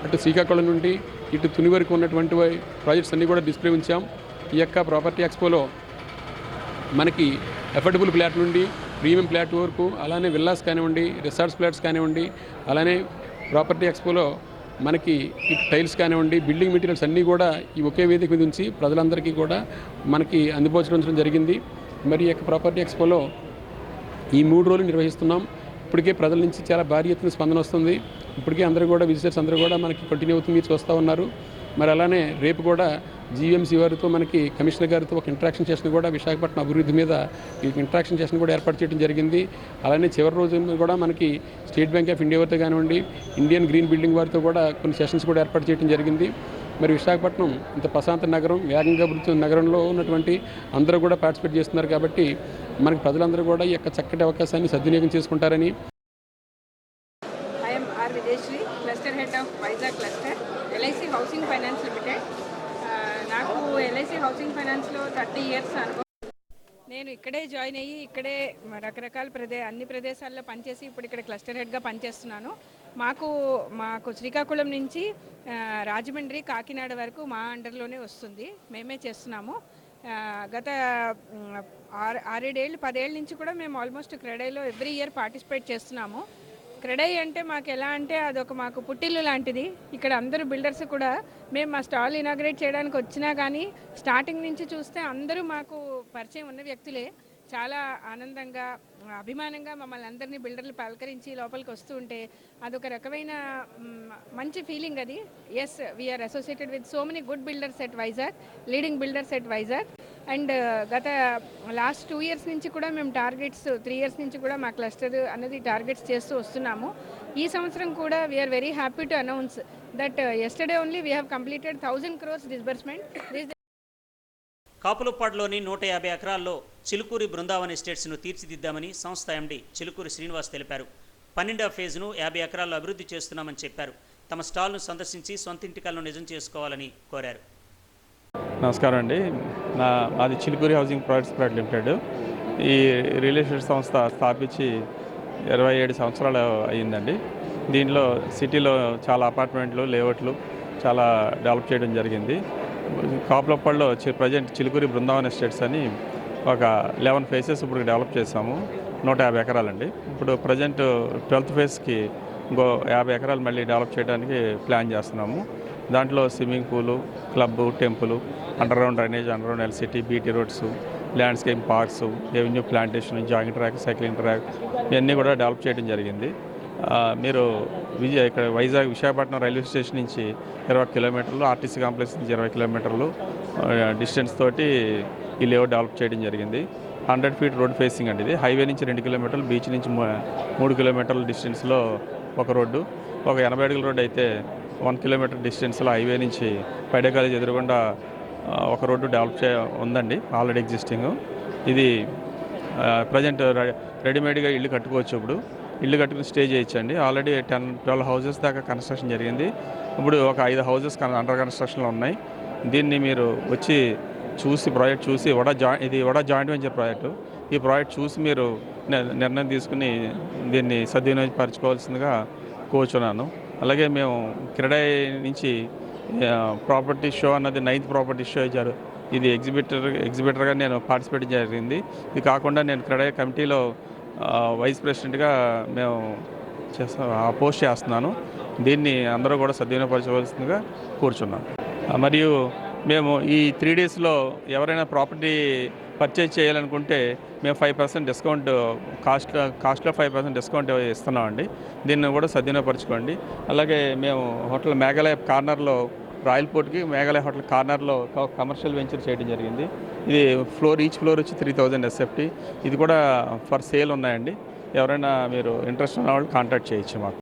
అటు శ్రీకాకుళం నుండి ఇటు తుని వరకు ఉన్నటువంటి ప్రాజెక్ట్స్ అన్నీ కూడా డిస్ప్లే ఉంచాం. ఈ యొక్క ప్రాపర్టీ ఎక్స్పోలో మనకి అఫోర్డబుల్ ఫ్లాట్ నుండి ప్రీమియం ఫ్లాట్ వరకు, అలానే విల్లాస్ కానివ్వండి, రిసార్ట్స్ ఫ్లాట్స్ కానివ్వండి, అలానే ప్రాపర్టీ ఎక్స్పోలో మనకి ఇటు టైల్స్ కానివ్వండి, బిల్డింగ్ మెటీరియల్స్ అన్నీ కూడా ఈ ఒకే వేదిక మీద ఉంచి ప్రజలందరికీ కూడా మనకి అందుబాటులో జరిగింది. మరి ఈ యొక్క ప్రాపర్టీ ఎక్స్పోలో ఈ 3 రోజులు నిర్వహిస్తున్నాం. ఇప్పటికే ప్రజల నుంచి చాలా భారీ ఎత్తున స్పందన వస్తుంది. ఇప్పటికే అందరూ కూడా విజిటర్స్ అందరూ కూడా మనకి కంటిన్యూ అవుతుంది, మీరు చూస్తూ ఉన్నారు. మరి అలానే రేపు కూడా జీఎంసీ వారితో మనకి కమిషనర్ గారితో ఒక ఇంటరాక్షన్ సెషన్ కూడా విశాఖపట్నం అభివృద్ధి మీద ఈ ఇంటరాక్షన్ సెషన్ కూడా ఏర్పాటు చేయడం జరిగింది. అలానే చివరి రోజు కూడా మనకి స్టేట్ బ్యాంక్ ఆఫ్ ఇండియా వారితో కానివ్వండి, ఇండియన్ గ్రీన్ బిల్డింగ్ వారితో కూడా కొన్ని సెషన్స్ కూడా ఏర్పాటు చేయడం జరిగింది. మరి విశాఖపట్నం ఇంత ప్రశాంత నగరం, వేగంగా అభివృద్ధి నగరంలో ఉన్నటువంటి అందరూ కూడా పార్టిసిపేట్ చేస్తున్నారు. కాబట్టి మనకి ప్రజలందరూ కూడా ఈ యొక్క చక్కటి అవకాశాన్ని సద్వినియోగం చేసుకుంటారని. I'm R Vijayasri, cluster head of Vizag cluster, LIC housing finance limited. నాకు ఎల్ఐసి హౌసింగ్ ఫైనాన్స్లో 30 ఇయర్స్ అనుభవం. నేను ఇక్కడే జాయిన్ అయ్యి ఇక్కడే రకరకాల అన్ని ప్రదేశాల్లో పనిచేసి ఇప్పుడు ఇక్కడ క్లస్టర్ హెడ్గా పనిచేస్తున్నాను. మాకు శ్రీకాకుళం నుంచి రాజమండ్రి, కాకినాడ వరకు మా అండర్లోనే వస్తుంది, మేమే చేస్తున్నాము. గత 6-7 ఏళ్ళు 10 ఏళ్ళ నుంచి కూడా మేము ఆల్మోస్ట్ క్రెడైలో ఎవ్రీ ఇయర్ పార్టిసిపేట్ చేస్తున్నాము. క్రెడై అంటే మాకు ఎలా అంటే అదొక మాకు పుట్టిల్లు లాంటిది. ఇక్కడ అందరూ బిల్డర్స్ కూడా మేము మా స్టాల్ ఇనాగ్రేట్ చేయడానికి వచ్చినా కానీ స్టార్టింగ్ నుంచి చూస్తే అందరూ మాకు పరిచయం ఉన్న వ్యక్తులే. చాలా ఆనందంగా అభిమానంగా మమ్మల్ని అందరినీ బిల్డర్లు పలకరించి లోపలికి వస్తూ ఉంటే అదొక రకమైన మంచి ఫీలింగ్ అది. Yes, we are associated with so many good builders at Vizag, leading builders at Vizag. And గత లాస్ట్ 2 years నుంచి కూడా మేము టార్గెట్స్, 3 years నుంచి కూడా మా క్లస్టర్ అనేది టార్గెట్స్ చేస్తూ వస్తున్నాము. ఈ సంవత్సరం కూడా we are very happy to announce that yesterday only we have completed 1,000 crores disbursement. కాపులపాడులోని 150 ఎకరాల్లో చిలుకూరి బృందావన్ ఎస్టేట్స్ను తీర్చిదిద్దామని సంస్థ ఎండి చిలుకూరి శ్రీనివాస్ తెలిపారు. 12వ ఫేజ్ను 50 ఎకరాల్లో అభివృద్ధి చేస్తున్నామని చెప్పారు. తమ స్టాల్ను సందర్శించి సొంత ఇంటికలను నిజం చేసుకోవాలని కోరారు. నమస్కారం అండి. నాది Chilukuri housing projects private limited. ఈ రియల్ ఎస్టేట్ సంస్థ స్థాపించి 27 సంవత్సరాలు అయ్యిందండి. దీంట్లో సిటీలో చాలా అపార్ట్మెంట్లు, లేఅవుట్లు చాలా డెవలప్ చేయడం జరిగింది. కాపులపాడులో ప్రజెంట్ చిలుకూరి బృందావన్ ఎస్టేట్స్ అని ఒక 11 phases ఇప్పుడు డెవలప్ చేసాము. 150 ఎకరాలండి. ఇప్పుడు ప్రజెంట్ 12th phase ఇంకో 50 ఎకరాలు మళ్ళీ డెవలప్ చేయడానికి ప్లాన్ చేస్తున్నాము. దాంట్లో swimming pool, club, temple, underground drainage, underground electricity, BT roads, landscape parks, revenue plantation, jogging track, cycling track ఇవన్నీ కూడా డెవలప్ చేయడం జరిగింది. మీరు ఇక్కడ విశాఖపట్నం రైల్వే స్టేషన్ నుంచి 20 కిలోమీటర్లు, ఆర్టీసీ కాంప్లెక్స్ నుంచి 20 కిలోమీటర్లు డిస్టెన్స్ తోటి ఈ లేఅవుట్ డెవలప్ చేయడం జరిగింది. 100 feet రోడ్ ఫేసింగ్ అండి. ఇది హైవే నుంచి 2 కిలోమీటర్లు, బీచ్ నుంచి 3 కిలోమీటర్ల డిస్టెన్స్లో ఒక రోడ్డు. ఒక 80 అడుగుల రోడ్డు అయితే 1 kilometer డిస్టెన్స్లో హైవే నుంచి పైడే కాలేజ్ ఎదురుగుండా ఒక రోడ్డు డెవలప్ ఉందండి, ఆల్రెడీ ఎగ్జిస్టింగ్. ఇది ప్రజెంట్ రెడీమేడ్గా ఇల్లు కట్టుకోవచ్చు. ఇప్పుడు ఇల్లు కట్టుకుని స్టే చేయొచ్చండి. ఆల్రెడీ 10-12 houses దాకా కన్స్ట్రక్షన్ జరిగింది. ఇప్పుడు ఒక 5 houses అండర్ కన్స్ట్రక్షన్లో ఉన్నాయి. దీన్ని మీరు వచ్చి చూసి ప్రాజెక్ట్ చూసి ఇది వడా జాయింట్ వెంచర్ ప్రాజెక్టు. ఈ ప్రాజెక్ట్ చూసి మీరు నిర్ణయం తీసుకుని దీన్ని సద్వినియోగపరచుకోవాల్సిందిగా కోరుచున్నాను. అలాగే మేము క్రెడై నుంచి ప్రాపర్టీ షో అన్నది 9th ప్రాపర్టీ షో ఇచ్చారు. ఇది ఎగ్జిబిటర్గా నేను పార్టిసిపేట్ జరిగింది. ఇది కాకుండా నేను క్రెడై కమిటీలో వైస్ ప్రెసిడెంట్గా మేము పోస్ట్ చేస్తున్నాను. దీన్ని అందరూ కూడా సద్వినియోగపరచవలసిందిగా కోరుచున్నాను. మరియు మేము ఈ 3 daysలో ఎవరైనా ప్రాపర్టీ పర్చేజ్ చేయాలనుకుంటే మేము 5% డిస్కౌంట్, కాస్ట్లో 5% డిస్కౌంట్ ఇస్తున్నామండి. దీన్ని కూడా సద్వినియోగపరచుకోండి. అలాగే మేము హోటల్ మేఘాలయ కార్నర్లో, రాయల్ పోర్ట్కి మేఘాలయ హోటల్ కార్నర్లో కమర్షియల్ వెంచర్ చేయడం జరిగింది. ఇది ఈచ్ ఫ్లోర్ వచ్చి 3000 SFT. ఇది కూడా ఫర్ సేల్ ఉన్నాయండి. ఎవరైనా మీరు ఇంట్రెస్ట్ ఉన్న వాళ్ళు కాంటాక్ట్ చేయొచ్చు మాకు.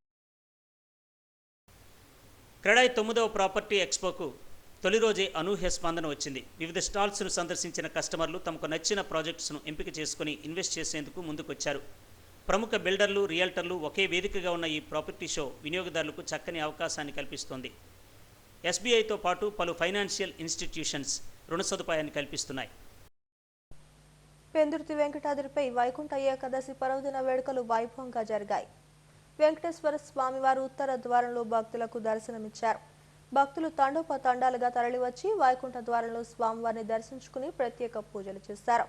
క్రెడై 9వ ప్రాపర్టీ ఎక్స్పోకు తొలి రోజే అనూహ్య స్పందన వచ్చింది. వివిధ స్టాల్స్ను సందర్శించిన కస్టమర్లు తమకు నచ్చిన ప్రాజెక్ట్స్ను ఎంపిక చేసుకుని ఇన్వెస్ట్ చేసేందుకు ముందుకొచ్చారు. ప్రముఖ బిల్డర్లు, రియల్టర్లు ఒకే వేదికగా ఉన్న ఈ ప్రాపర్టీ షో వినియోగదారులకు చక్కని అవకాశాన్ని కల్పిస్తోంది. SBIతో పాటు పలు ఫైనాన్షియల్ ఇన్స్టిట్యూషన్స్ రుణ సదుపాయాన్ని కల్పిస్తున్నాయి. పెందుర్తి వెంకటాద్రిపై వైకుంఠ ఏకాదశి పర్వదిన వేడుకలు వైభవంగా జరిగాయి. వెంకటేశ్వర స్వామివారు ఉత్తర ద్వారంలో భక్తులకు దర్శనమిచ్చారు. భక్తులు తండోపతండాలుగా తరలివచ్చి వైకుంఠ ద్వారంలో స్వామివారిని దర్శించుకుని ప్రత్యేక పూజలు చేశారు.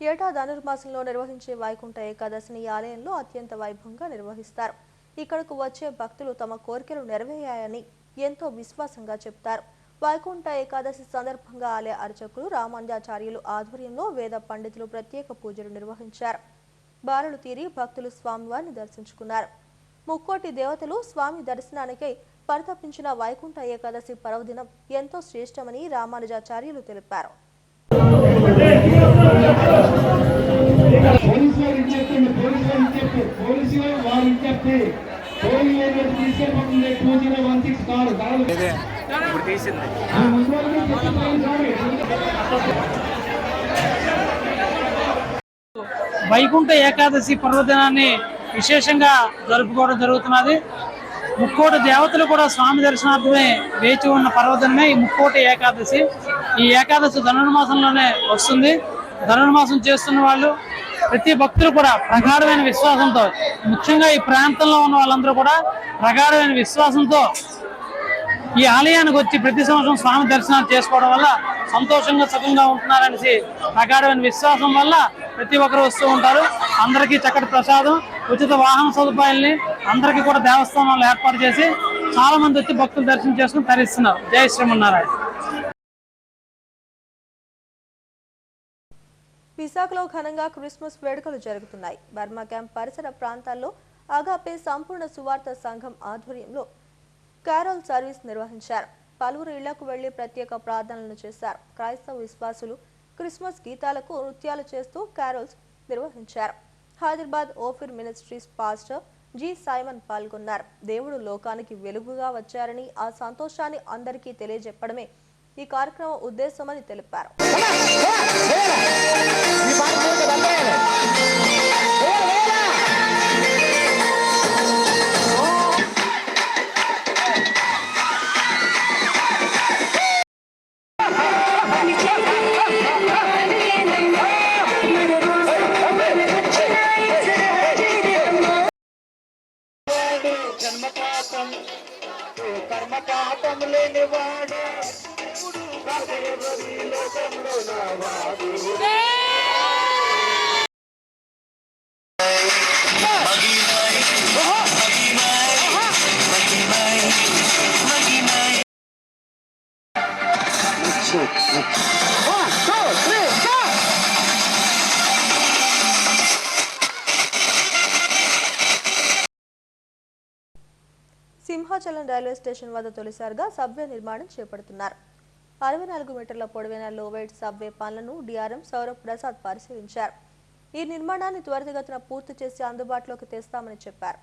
ఏటా ధనుర్మాసంలో నిర్వహించే వైకుంఠ ఏకాదశిని ఆలయంలో అత్యంత వైభవంగా నిర్వహిస్తారు. ఇక్కడకు వచ్చే భక్తులు తమ కోరికలు నెరవేరాయని ఎంతో విశ్వాసంగా చెప్తారు. వైకుంఠ ఏకాదశి సందర్భంగా ఆలయ అర్చకులు రామానుజాచార్యులు ఆధ్వర్యంలో వేద పండితులు ప్రత్యేక పూజలు నిర్వహించారు. బారులు తీరి భక్తులు స్వామివారిని దర్శించుకున్నారు. ముక్కోటి దేవతలు స్వామి దర్శనానికై పరితపించిన వైకుంఠ ఏకాదశి పర్వదినం ఎంతో శ్రేష్టమని రామానుజాచార్యులు తెలిపారు. వైకుంఠ ఏకాదశి పర్వదినాన్ని విశేషంగా జరుపుకోవడం జరుగుతున్నది. ముక్కోటి దేవతలు కూడా స్వామి దర్శనార్థమే వేచి ఉన్న పర్వదినమే ఈ ముక్కోటి ఏకాదశి. ఈ ఏకాదశి ధనుర్మాసంలోనే వస్తుంది. ధనుర్మాసం చేస్తున్న వాళ్ళు, ప్రతి భక్తులు కూడా ప్రగాఢమైన విశ్వాసంతో, ముఖ్యంగా ఈ ప్రాంతంలో ఉన్న వాళ్ళందరూ కూడా ప్రగాఢమైన విశ్వాసంతో ఈ ఆలయానికి వచ్చి ప్రతి సంవత్సరం స్వామి దర్శనాలు చేసుకోవడం వల్ల సంతోషంగా సుఖంగా ఉంటున్నారనేసి ప్రగాఢమైన విశ్వాసం వల్ల ప్రతి ఒక్కరు వస్తూ ఉంటారు. అందరికీ చక్కటి ప్రసాదం, ఉచిత వాహన సదుపాయాల్ని అందరికీ కూడా దేవస్థానంలో ఏర్పాటు చేసి చాలా మంది వచ్చి భక్తులు దర్శనం చేసుకుని తరిస్తున్నారు. జై శ్రీమన్నారాయణ. విశాఖలో ఘనంగా క్రిస్మస్ వేడుకలు జరుగుతున్నాయి. బర్మా క్యాంప్ పరిసర ప్రాంతాల్లో అగాపే సంపూర్ణ సువార్త సంఘం ఆధ్వర్యంలో క్యారోల్ సర్వీస్ నిర్వహించారు. పలువురు ఇళ్లకు వెళ్లి ప్రత్యేక ప్రార్థనలు చేశారు. క్రైస్తవ విశ్వాసులు క్రిస్మస్ గీతాలకు నృత్యాలు చేస్తూ క్యారోల్స్ నిర్వహించారు. Hyderabad Ophir ministries pastor G Simon పాల్గొన్నారు. దేవుడు లోకానికి వెలుగుగా వచ్చారని, ఆ సంతోషాన్ని అందరికీ తెలియజెప్పడమే ఈ కార్యక్రమం ఉద్దేశమని తెలిపారు. సింహాచలం రైల్వే స్టేషన్ వద్ద తొలిసారిగా సబ్వే నిర్మాణం చేపడుతున్నారు. 64 మీటర్ల పొడవైన లోవెయిట్ సబ్వే పనులను డిఆర్ఎం సౌరభ్ ప్రసాద్ పరిశీలించారు. ఈ నిర్మాణాన్ని త్వరితగతిన పూర్తి చేసి అందుబాటులోకి తెస్తామని చెప్పారు.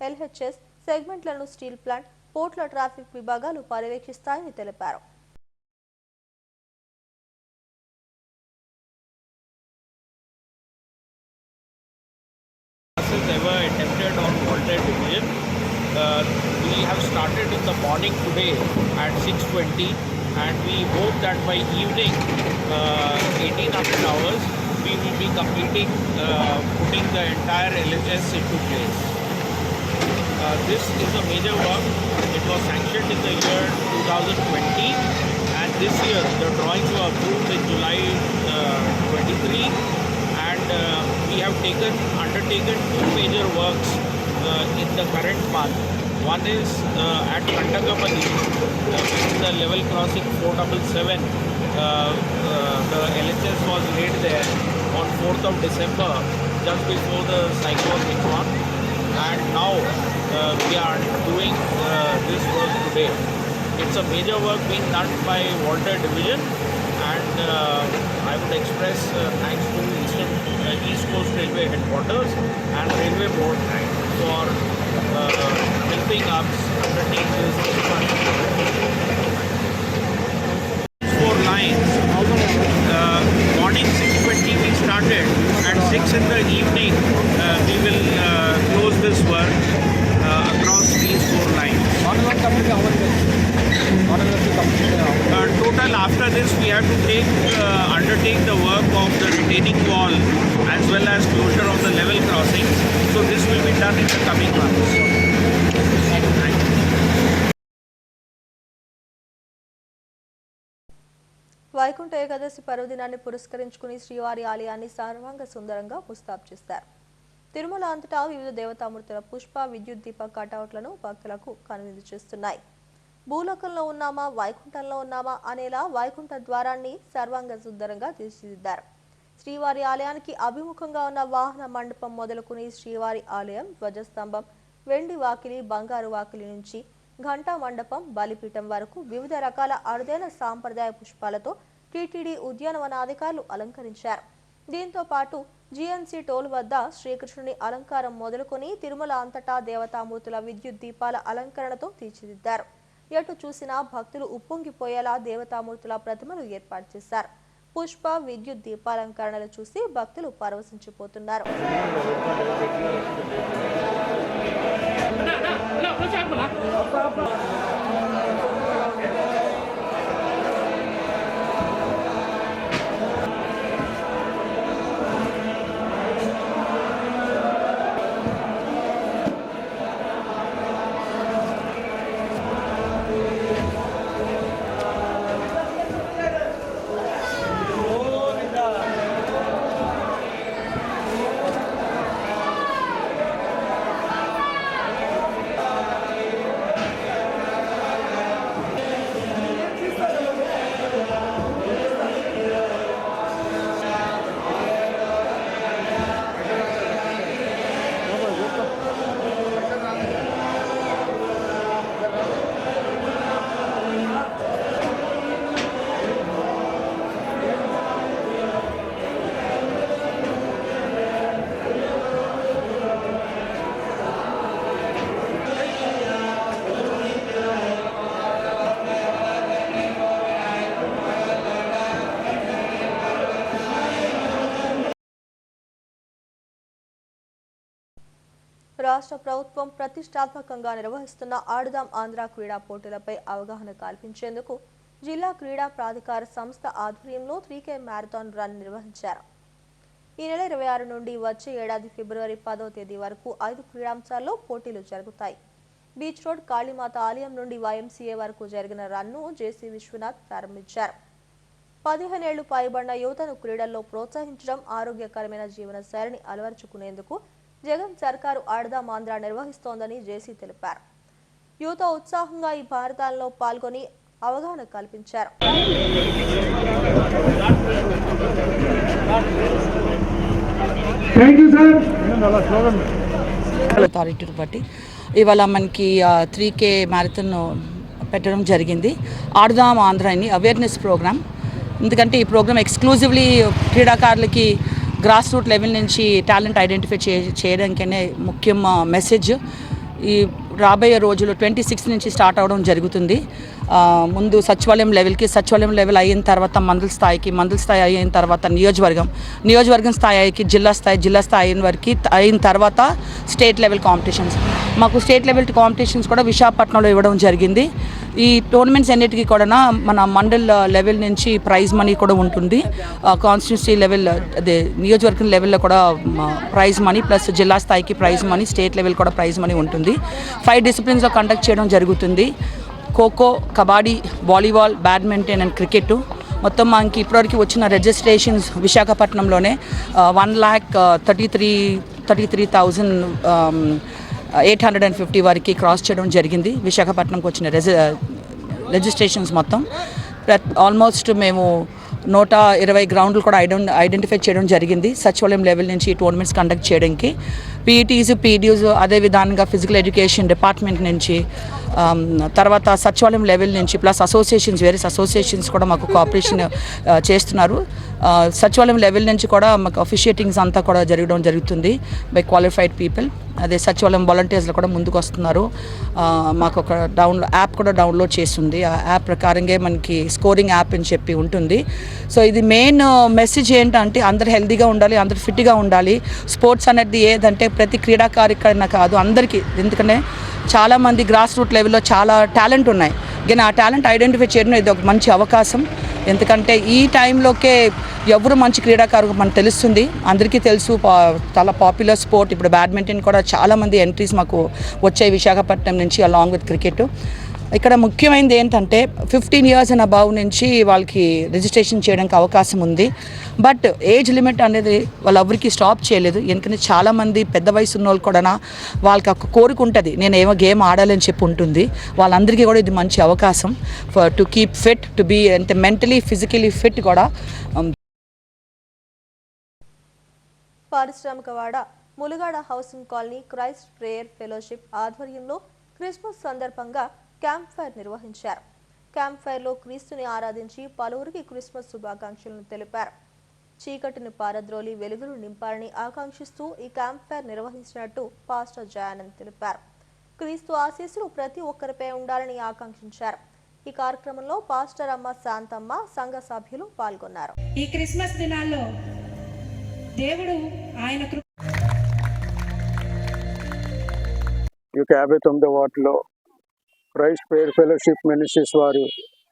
ఎల్హెచ్ఎస్ సెగ్మెంట్లను స్టీల్ ప్లాంట్, పోర్ట్ల ట్రాఫిక్ విభాగాలు పర్యవేక్షిస్తాయని తెలిపారు. We have started in the morning today at 6:20 and we hope that by evening 1800 hours we will be completing putting the entire LHS into place. This is a major work. It was sanctioned in the year 2020 and this year the drawings were approved in July 23 and we have undertaken two major works in the current month. One is at Kandagapalli, the level crossing 477. The LHS was laid there on 4th of December, just before the cyclone Michaun, and now we are doing this work today. It's a major work being done by Walter Division, and I would express thanks to East Coast Railway Headquarters and Railway Board for helping us undertake this four lines. Morning 6:20 we started. At 6 in the evening we will close this work across these four lines. Total after this we have to undertake the work of the retaining wall as well as closure of the level crossing. So this will be done in the coming months. Vaikuntha Ekadashi పర్వదినాన్ని పురస్కరించుకుని శ్రీవారి ఆలయాన్ని సర్వాంగ సుందరంగా ముస్తాబు చేస్తారు. తిరుమల అంతటా వివిధ దేవతామూర్తుల పుష్ప, విద్యుత్ దీప కటౌట్లను భక్తులకు కనువిందు చేస్తున్నాయి. భూలోకంలో ఉన్నామా, వైకుంఠంలో ఉన్నామా అనేలా వైకుంఠ ద్వారాన్ని సర్వాంగ సుందరంగా తీర్చిదిద్దారు. శ్రీవారి ఆలయానికి అభిముఖంగా ఉన్న వాహన మండపం మొదలుకుని శ్రీవారి ఆలయం ధ్వజస్తంభం, వెండి వాకిలి, బంగారు వాకిలి నుంచి ఘంటా మండపం, బలిపీఠం వరకు వివిధ రకాల అరుదైన సాంప్రదాయ పుష్పాలతో టీటీడీ ఉద్యానవన అధికారులు అలంకరించారు. దీంతో పాటు జీఎన్సీ టోల్ వద్ద శ్రీకృష్ణుని అలంకారం మొదలుకొని తిరుమల అంతటా దేవతామూర్తుల విద్యుత్ దీపాల అలంకరణతో తీర్చిదిద్దారు. ఎటు చూసినా భక్తులు ఉప్పొంగిపోయేలా దేవతామూర్తుల ప్రతిమలు ఏర్పాటు చేశారు. పుష్ప, విద్యుత్ దీపాలంకరణలు చూసి భక్తులు పరవశించిపోతున్నారు. రాష్ట్ర ప్రభుత్వం ప్రతిష్టాత్మకంగా నిర్వహిస్తున్న ఆడుదాం ఆంధ్ర క్రీడా పోటీలపై అవగాహన కల్పించేందుకు జిల్లా క్రీడా ప్రాధికార సంస్థ ఆధ్వర్యంలో 3K మ్యారథాన్ రన్ నిర్వహించారు. ఈ నెల 26 నుండి వచ్చే ఏడాది ఫిబ్రవరి 10వ తేదీ వరకు 5 క్రీడాంశాల్లో పోటీలు జరుగుతాయి. బీచ్ రోడ్ కాళీమాత ఆలయం నుండి YMCA వరకు జరిగిన రన్ను జేసీ విశ్వనాథ్ ప్రారంభించారు. 15 ఏళ్లు పైబడిన యువతను క్రీడల్లో ప్రోత్సహించడం, ఆరోగ్యకరమైన జీవన శైలిని అలవర్చుకునేందుకు జగన్ సర్కారు ఆడుదాం ఆంధ్ర నిర్వహిస్తోందని జేసీ తెలిపారు. యువత ఉత్సాహంగా ఈ భారతాల్లో పాల్గొని అవగాహన కల్పించారు. అథారిటీ బట్టి ఇవాళ మనకి 3K మ్యారథాన్ పెట్టడం జరిగింది. ఆడుదాం ఆంధ్ర అని అవేర్నెస్ ప్రోగ్రామ్. ఎందుకంటే ఈ ప్రోగ్రామ్ ఎక్స్క్లూజివ్లీ క్రీడాకారులకి గ్రాస్ రూట్ లెవెల్ నుంచి టాలెంట్ ఐడెంటిఫై చేయడానికనే ముఖ్యం మెసేజ్. ఈ రాబోయే రోజులు 26 నుంచి స్టార్ట్ అవడం జరుగుతుంది. ముందు సచివాలయం లెవెల్ అయిన తర్వాత మండల స్థాయి అయిన తర్వాత నియోజకవర్గం స్థాయికి జిల్లా స్థాయి అయిన తర్వాత స్టేట్ లెవెల్ కాంపిటీషన్స్. మాకు స్టేట్ లెవెల్ కాంపిటీషన్స్ కూడా విశాఖపట్నంలో ఇవ్వడం జరిగింది. ఈ టోర్నమెంట్స్ అన్నిటికీ కూడా మన మండల్ లెవెల్ నుంచి ప్రైజ్ మనీ కూడా ఉంటుంది. కాన్స్టిట్యూన్సీ లెవెల్ అదే నియోజకవర్గం లెవెల్లో కూడా ప్రైజ్ మనీ ప్లస్ జిల్లా స్థాయికి ప్రైజ్ మనీ, స్టేట్ లెవెల్ కూడా ప్రైజ్ మనీ ఉంటుంది. 5 డిసిప్లిన్స్లో కండక్ట్ చేయడం జరుగుతుంది. Kho kho, kabaddi, volleyball, badminton and cricket. మొత్తం మనకి ఇప్పటివరకు వచ్చిన రిజిస్ట్రేషన్స్ విశాఖపట్నంలోనే 1,33,850 వరకు క్రాస్ చేయడం జరిగింది. విశాఖపట్నంకి వచ్చిన రిజిస్ట్రేషన్స్ మొత్తం ఆల్మోస్ట్ మేము 120 గ్రౌండ్లు కూడా ఐడెంటిఫై చేయడం జరిగింది. సచివాలయం లెవెల్ నుంచి ఈ టోర్నమెంట్స్ కండక్ట్ చేయడానికి పీఈటీస్ అదే విధానంగా ఫిజికల్ ఎడ్యుకేషన్ డిపార్ట్మెంట్ నుంచి తర్వాత సచివాలయం లెవెల్ నుంచి ప్లస్ వేరియస్ అసోసియేషన్స్ కూడా మాకు కోఆపరేషన్ చేస్తున్నారు. సచివాలయం లెవెల్ నుంచి కూడా మాకు అఫిషియేటింగ్స్ అంతా కూడా జరుగుతుంది బై క్వాలిఫైడ్ పీపుల్. అదే సచివాలయం వాలంటీర్స్లో కూడా ముందుకు వస్తున్నారు. మాకు ఒక యాప్ కూడా డౌన్లోడ్ చేస్తుంది. ఆ యాప్ ప్రకారంగా మనకి స్కోరింగ్ యాప్ అని చెప్పి ఉంటుంది. సో ఇది మెయిన్ మెసేజ్ ఏంటంటే అందరు హెల్తీగా ఉండాలి, అందరు ఫిట్గా ఉండాలి. స్పోర్ట్స్ అనేది ఏదంటే ప్రతి క్రీడాకారికైనా కాదు అందరికీ. ఎందుకంటే చాలామంది గ్రాస్ రూట్ లెవెల్లో చాలా టాలెంట్ ఉన్నాయి. కానీ ఆ టాలెంట్ ఐడెంటిఫై చేయడం ఇది ఒక మంచి అవకాశం. ఎందుకంటే ఈ టైంలోకే ఎవరు మంచి క్రీడాకారు మనకు తెలుస్తుంది. అందరికీ తెలుసు చాలా పాపులర్ స్పోర్ట్. ఇప్పుడు బ్యాడ్మింటన్ కూడా చాలామంది ఎంట్రీస్ మాకు వచ్చాయి విశాఖపట్నం నుంచి అలాంగ్ విత్ క్రికెట్. ఇక్కడ ముఖ్యమైనది ఏంటంటే 15 years అండ్ అబవ్ నుంచి వాళ్ళకి రిజిస్ట్రేషన్ చేయడానికి అవకాశం ఉంది. బట్ ఏజ్ లిమిట్ అనేది వాళ్ళెవరికి స్టాప్ చేయలేదు. ఎందుకంటే చాలామంది పెద్ద వయసు ఉన్న వాళ్ళు కూడా వాళ్ళకి ఒక కోరిక ఉంటుంది, నేను ఏమో గేమ్ ఆడాలని చెప్పి ఉంటుంది. వాళ్ళందరికీ కూడా ఇది మంచి అవకాశం to keep fit, to be అంటే మెంటలీ ఫిజికలీ ఫిట్ కూడా. పారిశ్రామికవాడ Mulagada housing colony Christ prayer fellowship ఆధ్వర్యంలో క్రిస్మస్ సందర్భంగా క్యాంప్ ఫైర్ నిర్వహించారు. క్యాంప్ ఫైర్లో క్రీస్తుని ఆరాధించి పలువురికి క్రిస్మస్ శుభాకాంక్షలను తెలిపారు. చీకటిని పారద్రోలి వెలుగులు నింపాలని ఆకాంక్షిస్తూ ఈ క్యాంప్ ఫైర్ నిర్వహించినట్టు పాస్టర్ జయానంద్ తెలిపారు. క్రీస్తు ఆశీస్సులు ప్రతి ఒక్కరిపై ఉండాలని ఆకాంక్షించారు. ఈ కార్యక్రమంలో పాస్టర్ అమ్మ శాంతమ్మ, సంఘ సభ్యులు పాల్గొన్నారు. ఈ క్రిస్మస్ దినాల్లో దేవుడు ఆయన 59వ వార్డులో క్రైస్ట్ ప్రేయర్ ఫెలోషిప్ మినిస్ట్రీస్ వారు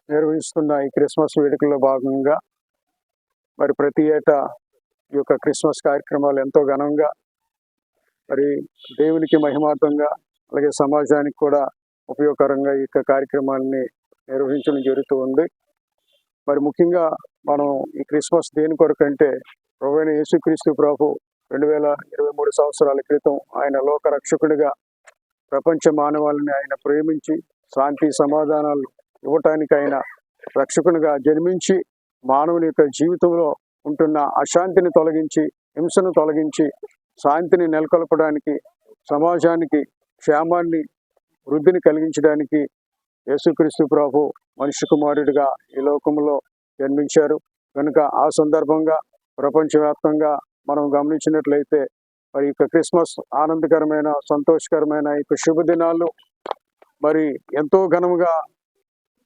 నిర్వహిస్తున్న ఈ క్రిస్మస్ వేడుకల్లో భాగంగా మరి ప్రతి ఏటా ఈ యొక్క క్రిస్మస్ కార్యక్రమాలు ఎంతో ఘనంగా మరి దేవునికి మహిమార్థంగా అలాగే సమాజానికి కూడా ఉపయోగకరంగా ఈ యొక్క కార్యక్రమాలని నిర్వహించడం జరుగుతూ ఉంది. మరి ముఖ్యంగా మనం ఈ క్రిస్మస్ దేని కొరకంటే ప్రభువైన యేసుక్రీస్తు ప్రభు 2023 సంవత్సరాల క్రితం ఆయన లోక రక్షకుడిగా ప్రపంచ మానవాళిని ఆయన ప్రేమించి శాంతి సమాధానాలు ఇవ్వటానికి ఆయన రక్షకునిగా జన్మించి మానవుని యొక్క జీవితంలో ఉంటున్న అశాంతిని తొలగించి, హింసను తొలగించి, శాంతిని నెలకొల్పడానికి, సమాజానికి క్షేమాన్ని, వృద్ధిని కలిగించడానికి యేసుక్రీస్తు ప్రభు మనిషి కుమారుడిగా ఈ లోకంలో జన్మించారు. కనుక ఆ సందర్భంగా ప్రపంచవ్యాప్తంగా మనం గమనించినట్లయితే మరి యొక్క క్రిస్మస్ ఆనందకరమైన, సంతోషకరమైన ఈ శుభదినాలు మరి ఎంతో ఘనముగా,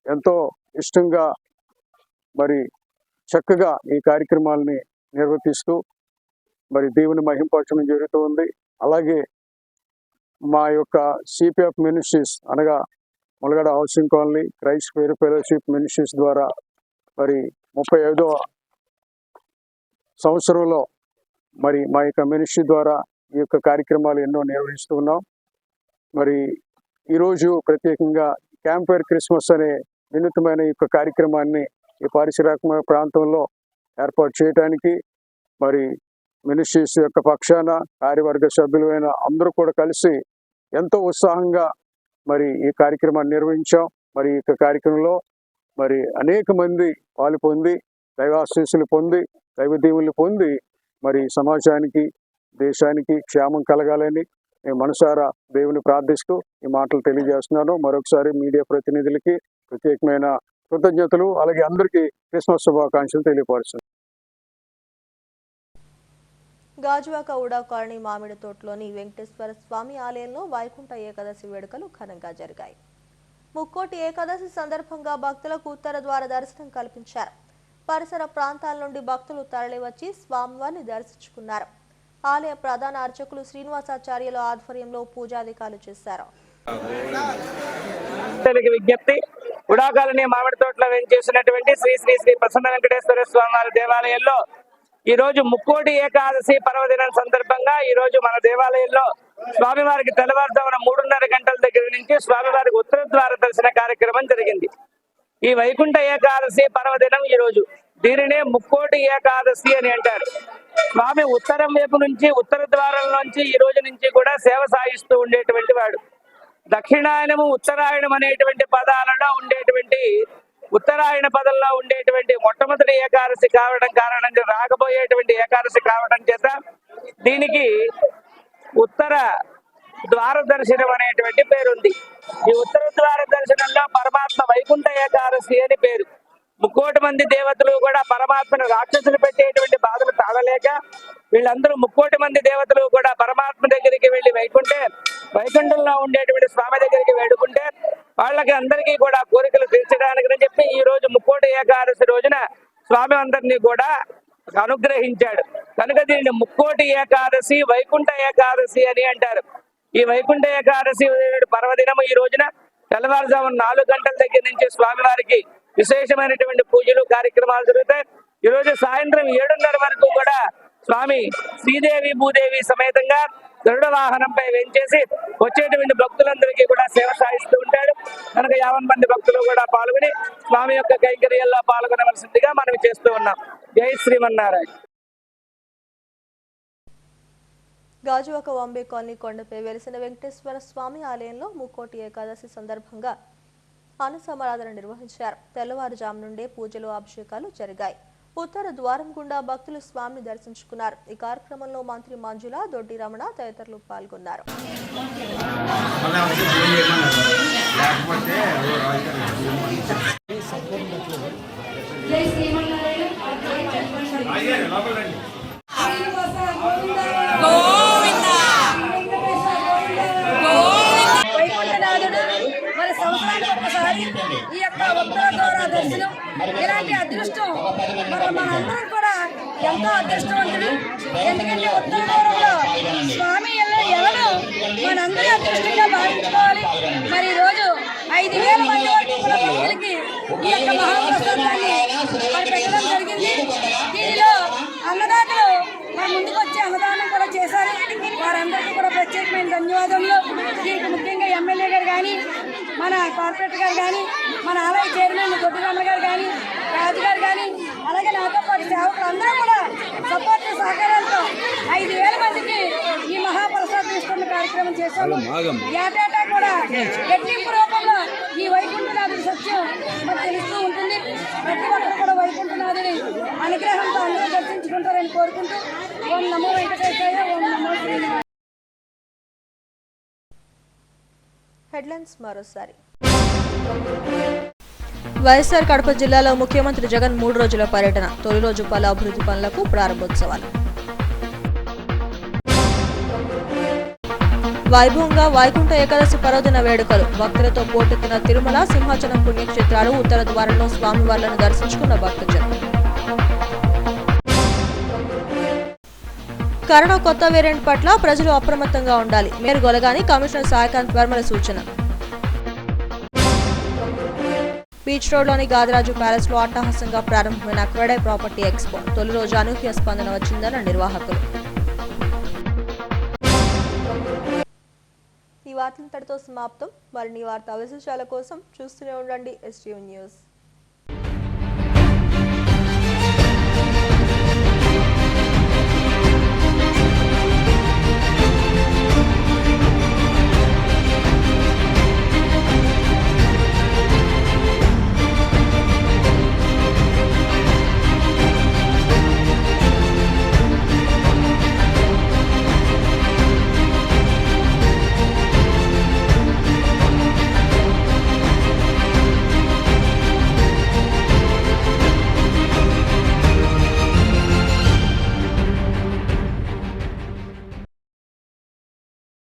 ఎంతో ఇష్టంగా మరి చక్కగా ఈ కార్యక్రమాలని నిర్వర్తిస్తూ మరి దేవుని మహింపరచడం జరుగుతూ ఉంది. అలాగే మా యొక్క సిపిఎఫ్ మినిస్ట్రీస్ అనగా Mulagada housing colony Christ fair fellowship ministries ద్వారా మరి 35వ సంవత్సరంలో మరి మా యొక్క మినిస్ట్రీ ద్వారా ఈ యొక్క కార్యక్రమాలు ఎన్నో నిర్వహిస్తూ ఉన్నాం. మరి ఈరోజు ప్రత్యేకంగా క్యాంప్ ఫైర్ క్రిస్మస్ అనే వినూత్నమైన ఈ యొక్క కార్యక్రమాన్ని ఈ పారిశ్రామిక ప్రాంతంలో ఏర్పాటు చేయడానికి మరి మినిస్ట్రీస్ యొక్క పక్షాన కార్యవర్గ సభ్యులైన అందరూ కూడా కలిసి ఎంతో ఉత్సాహంగా మరి ఈ కార్యక్రమాన్ని నిర్వహించాం. మరి ఈ కార్యక్రమంలో మరి అనేక మంది పాలు పొంది దైవాశీస్సులు పొంది దైవ దీవులు పొంది మరి సమాజానికి దేశానికి క్షేమం కలగాలని నేను మనసారా దేవుని ప్రార్థిస్తూ ఈ మాటలు తెలియజేస్తున్నాను. మరొకసారి మీడియా ప్రతినిధులకి ప్రత్యేకమైన కృతజ్ఞతలు, అలాగే అందరికీ క్రిస్మస్ శుభాకాంక్షలు తెలియపరుస్తున్నాను. గాజువాక ఉడా కాలనీ మామిడి తోటలోని వెంకటేశ్వర స్వామి ఆలయంలో వైకుంఠ ఏకాదశి వేడుకలు ఘనంగా జరిగాయి. ముక్కోటి ఏకాదశి సందర్భంగా భక్తులకు ఉత్తర ద్వార దర్శనం కల్పించారు. పరిసర ప్రాంతాల నుండి భక్తులు తరలివచ్చి స్వామివారిని దర్శించుకున్నారు. ఆలయ ప్రధాన అర్చకులు శ్రీనివాసాచార్యుల ఆధ్వర్యంలో పూజాధికారులు చేశారు. విజ్ఞప్తి, ఉడా కాలనీ మామిడి తోటలో వెంచేసినటువంటి శ్రీ శ్రీ శ్రీ ప్రసన్న వెంకటేశ్వర స్వామి వారి దేవాలయంలో ఈ రోజు ముక్కోటి ఏకాదశి పర్వదినం సందర్భంగా ఈ రోజు మన దేవాలయంలో స్వామివారికి తెల్లవారుజామున 3:30 గంటల దగ్గర నుంచి స్వామివారికి ఉత్తర ద్వార దర్శన కార్యక్రమం జరిగింది. ఈ వైకుంఠ ఏకాదశి పర్వదినం ఈ రోజు, దీనినే ముక్కోటి ఏకాదశి అని అంటారు. స్వామి ఉత్తరం వైపు నుంచి ఉత్తర ద్వారం నుంచి ఈ రోజు నుంచి కూడా సేవ సాగిస్తూ ఉండేటువంటి వాడు. దక్షిణాయనము ఉత్తరాయణం అనేటువంటి పదాలలో ఉండేటువంటి ఉత్తరాయణ పదంలో ఉండేటువంటి మొట్టమొదటి ఏకాదశి కావడం కారణంగా రాకపోయేటువంటి ఏకాదశి కావడం చేత దీనికి ఉత్తర ద్వార దర్శనం అనేటువంటి పేరుంది. ఈ ఉత్తర ద్వార దర్శనంలో పరమాత్మ వైకుంఠ ఏకాదశి అని పేరు. 3,000,000 మంది దేవతలు కూడా పరమాత్మను రాక్షసులు పెట్టేటువంటి బాధలు తాళలేక వీళ్ళందరూ 3,000,000 మంది దేవతలు కూడా పరమాత్మ దగ్గరికి వెళ్ళి వైకుంఠంలో ఉండేటువంటి స్వామి దగ్గరికి వేడుకుంటే వాళ్ళకి అందరికీ కూడా కోరికలు తీర్చడానికి చెప్పి ఈ రోజు ముక్కోటి ఏకాదశి రోజున స్వామి అందరినీ కూడా అనుగ్రహించాడు. కనుక దీనిని ముక్కోటి ఏకాదశి, వైకుంఠ ఏకాదశి అని అంటారు. ఈ వైకుంఠ ఏకాదశి పర్వదినము ఈ రోజున తెల్లవారుజామున 4 గంటల దగ్గర నుంచి స్వామివారికి విశేషమైనటువంటి పూజలు కార్యక్రమాలు జరుగుతాయి. ఈ రోజు సాయంత్రం 7:30 వరకు కూడా స్వామి శ్రీదేవి భూదేవి సమేతంగా గరుడ వాహనంపై వెంచేసి వచ్చేటువంటి భక్తులందరికీ కూడా సేవ సాగిస్తూ ఉంటాడు. కనుక 50 మంది భక్తులు కూడా పాల్గొని స్వామి యొక్క కైంకర్యాల్లో పాల్గొనవలసిందిగా మనం చేస్తూ ఉన్నాం. జై శ్రీమన్నారాయణ. గాజువాక వంబే కాలనీ కొండపై వెలిసిన వెంకటేశ్వర స్వామి ఆలయంలో ముక్కోటి ఏకాదశి సందర్భంగా అన్నసమారాధన నిర్వహించారు. తెల్లవారుజాము నుండే పూజలు, అభిషేకాలు జరిగాయి. ఉత్తర ద్వారం గుండా భక్తులు స్వామిని దర్శించుకున్నారు. ఈ కార్యక్రమంలో మంత్రి మంజుల, దొడ్డి రమణ తదితరులు పాల్గొన్నారు. మన సంవత్సరానికి ఒకసారి ఈ యొక్క ఉత్తర ద్వార దర్శనం, ఇలాంటి అదృష్టం మనందరం కూడా ఎంతో అదృష్టవంతులు. ఎందుకంటే ఉత్తర ద్వారంలో స్వామి ఎవరు మనందరి అదృష్టంగా భావించుకోవాలి. మరి ఈరోజు 5,000 మంది వరకు కూడా భక్తులకి ఈ యొక్క మహాప్రసాదాన్ని మరి పెట్టడం జరిగింది. దీనిలో అన్నదాతలు మన ముందుకు వచ్చి అన్నదానం కూడా చేశారు. వారందరికీ కూడా ప్రత్యేకమైన ధన్యవాదములు. దీనికి ముఖ్యంగా ఎమ్మెల్యే గారు కానీ, మన కార్పొరేటర్ గారు కానీ, మన ఆలయ చైర్మన్ దొడ్డిరమ్మ గారు కానీ, రాజు గారు కానీ, అలాగే నాతో పాటు సేవకులు అందరూ కూడా సపోర్ట్ సహకారాలతో 5,000 మందికి ఈ మహాప్రసాదం ఇస్తున్న కార్యక్రమం చేశాము. ఏటేటా కూడా రెట్టింపు రూపంలో ఈ వైకుంఠనాథుడి సత్యం మనకు తెలుస్తూ ఉంటుంది. ప్రతి ఒక్కరు కూడా వైకుంఠనాథుడి అనుగ్రహంతో అందరూ దర్శించుకుంటారని కోరుకుంటూ ఓం నమో వెంకటేశాయ, ఓం నమో శ్రీనివాసాయ. హెడ్లైన్స్ మరోసారి. వైఎస్ఆర్ కడప జిల్లాలో ముఖ్యమంత్రి జగన్ 3 రోజుల పర్యటన. తొలి రోజు పలు అభివృద్ధి పనులకు ప్రారంభోత్సవాలు. వైభవంగా వైకుంఠ ఏకాదశి పర్వదిన వేడుకలు. భక్తులతో పోటెత్తిన తిరుమల, సింహాచలం పుణ్యక్షేత్రాలు. ఉత్తర ద్వారంలో స్వామివార్లను దర్శించుకున్న భక్తజనం. కరోనా కొత్త వేరియంట్ పట్ల ప్రజలు అప్రమత్తంగా ఉండాలి. మేయర్ గొలగాని కమిషనర్ సాయికాంత్ వర్మల సూచన. బీచ్ రోడ్లోని గాదిరాజు ప్యాలెస్ లో అట్టహాసంగా ప్రారంభమైన క్రెడై ప్రాపర్టీ ఎక్స్పో తొలి రోజు అనూహ్య స్పందన వచ్చిందన్న నిర్వాహకులు. ఈ వార్తలు ఇంతటితో సమాప్తం. మరిన్ని వార్తా విశేషాల కోసం చూస్తూనే ఉండండి STV న్యూస్.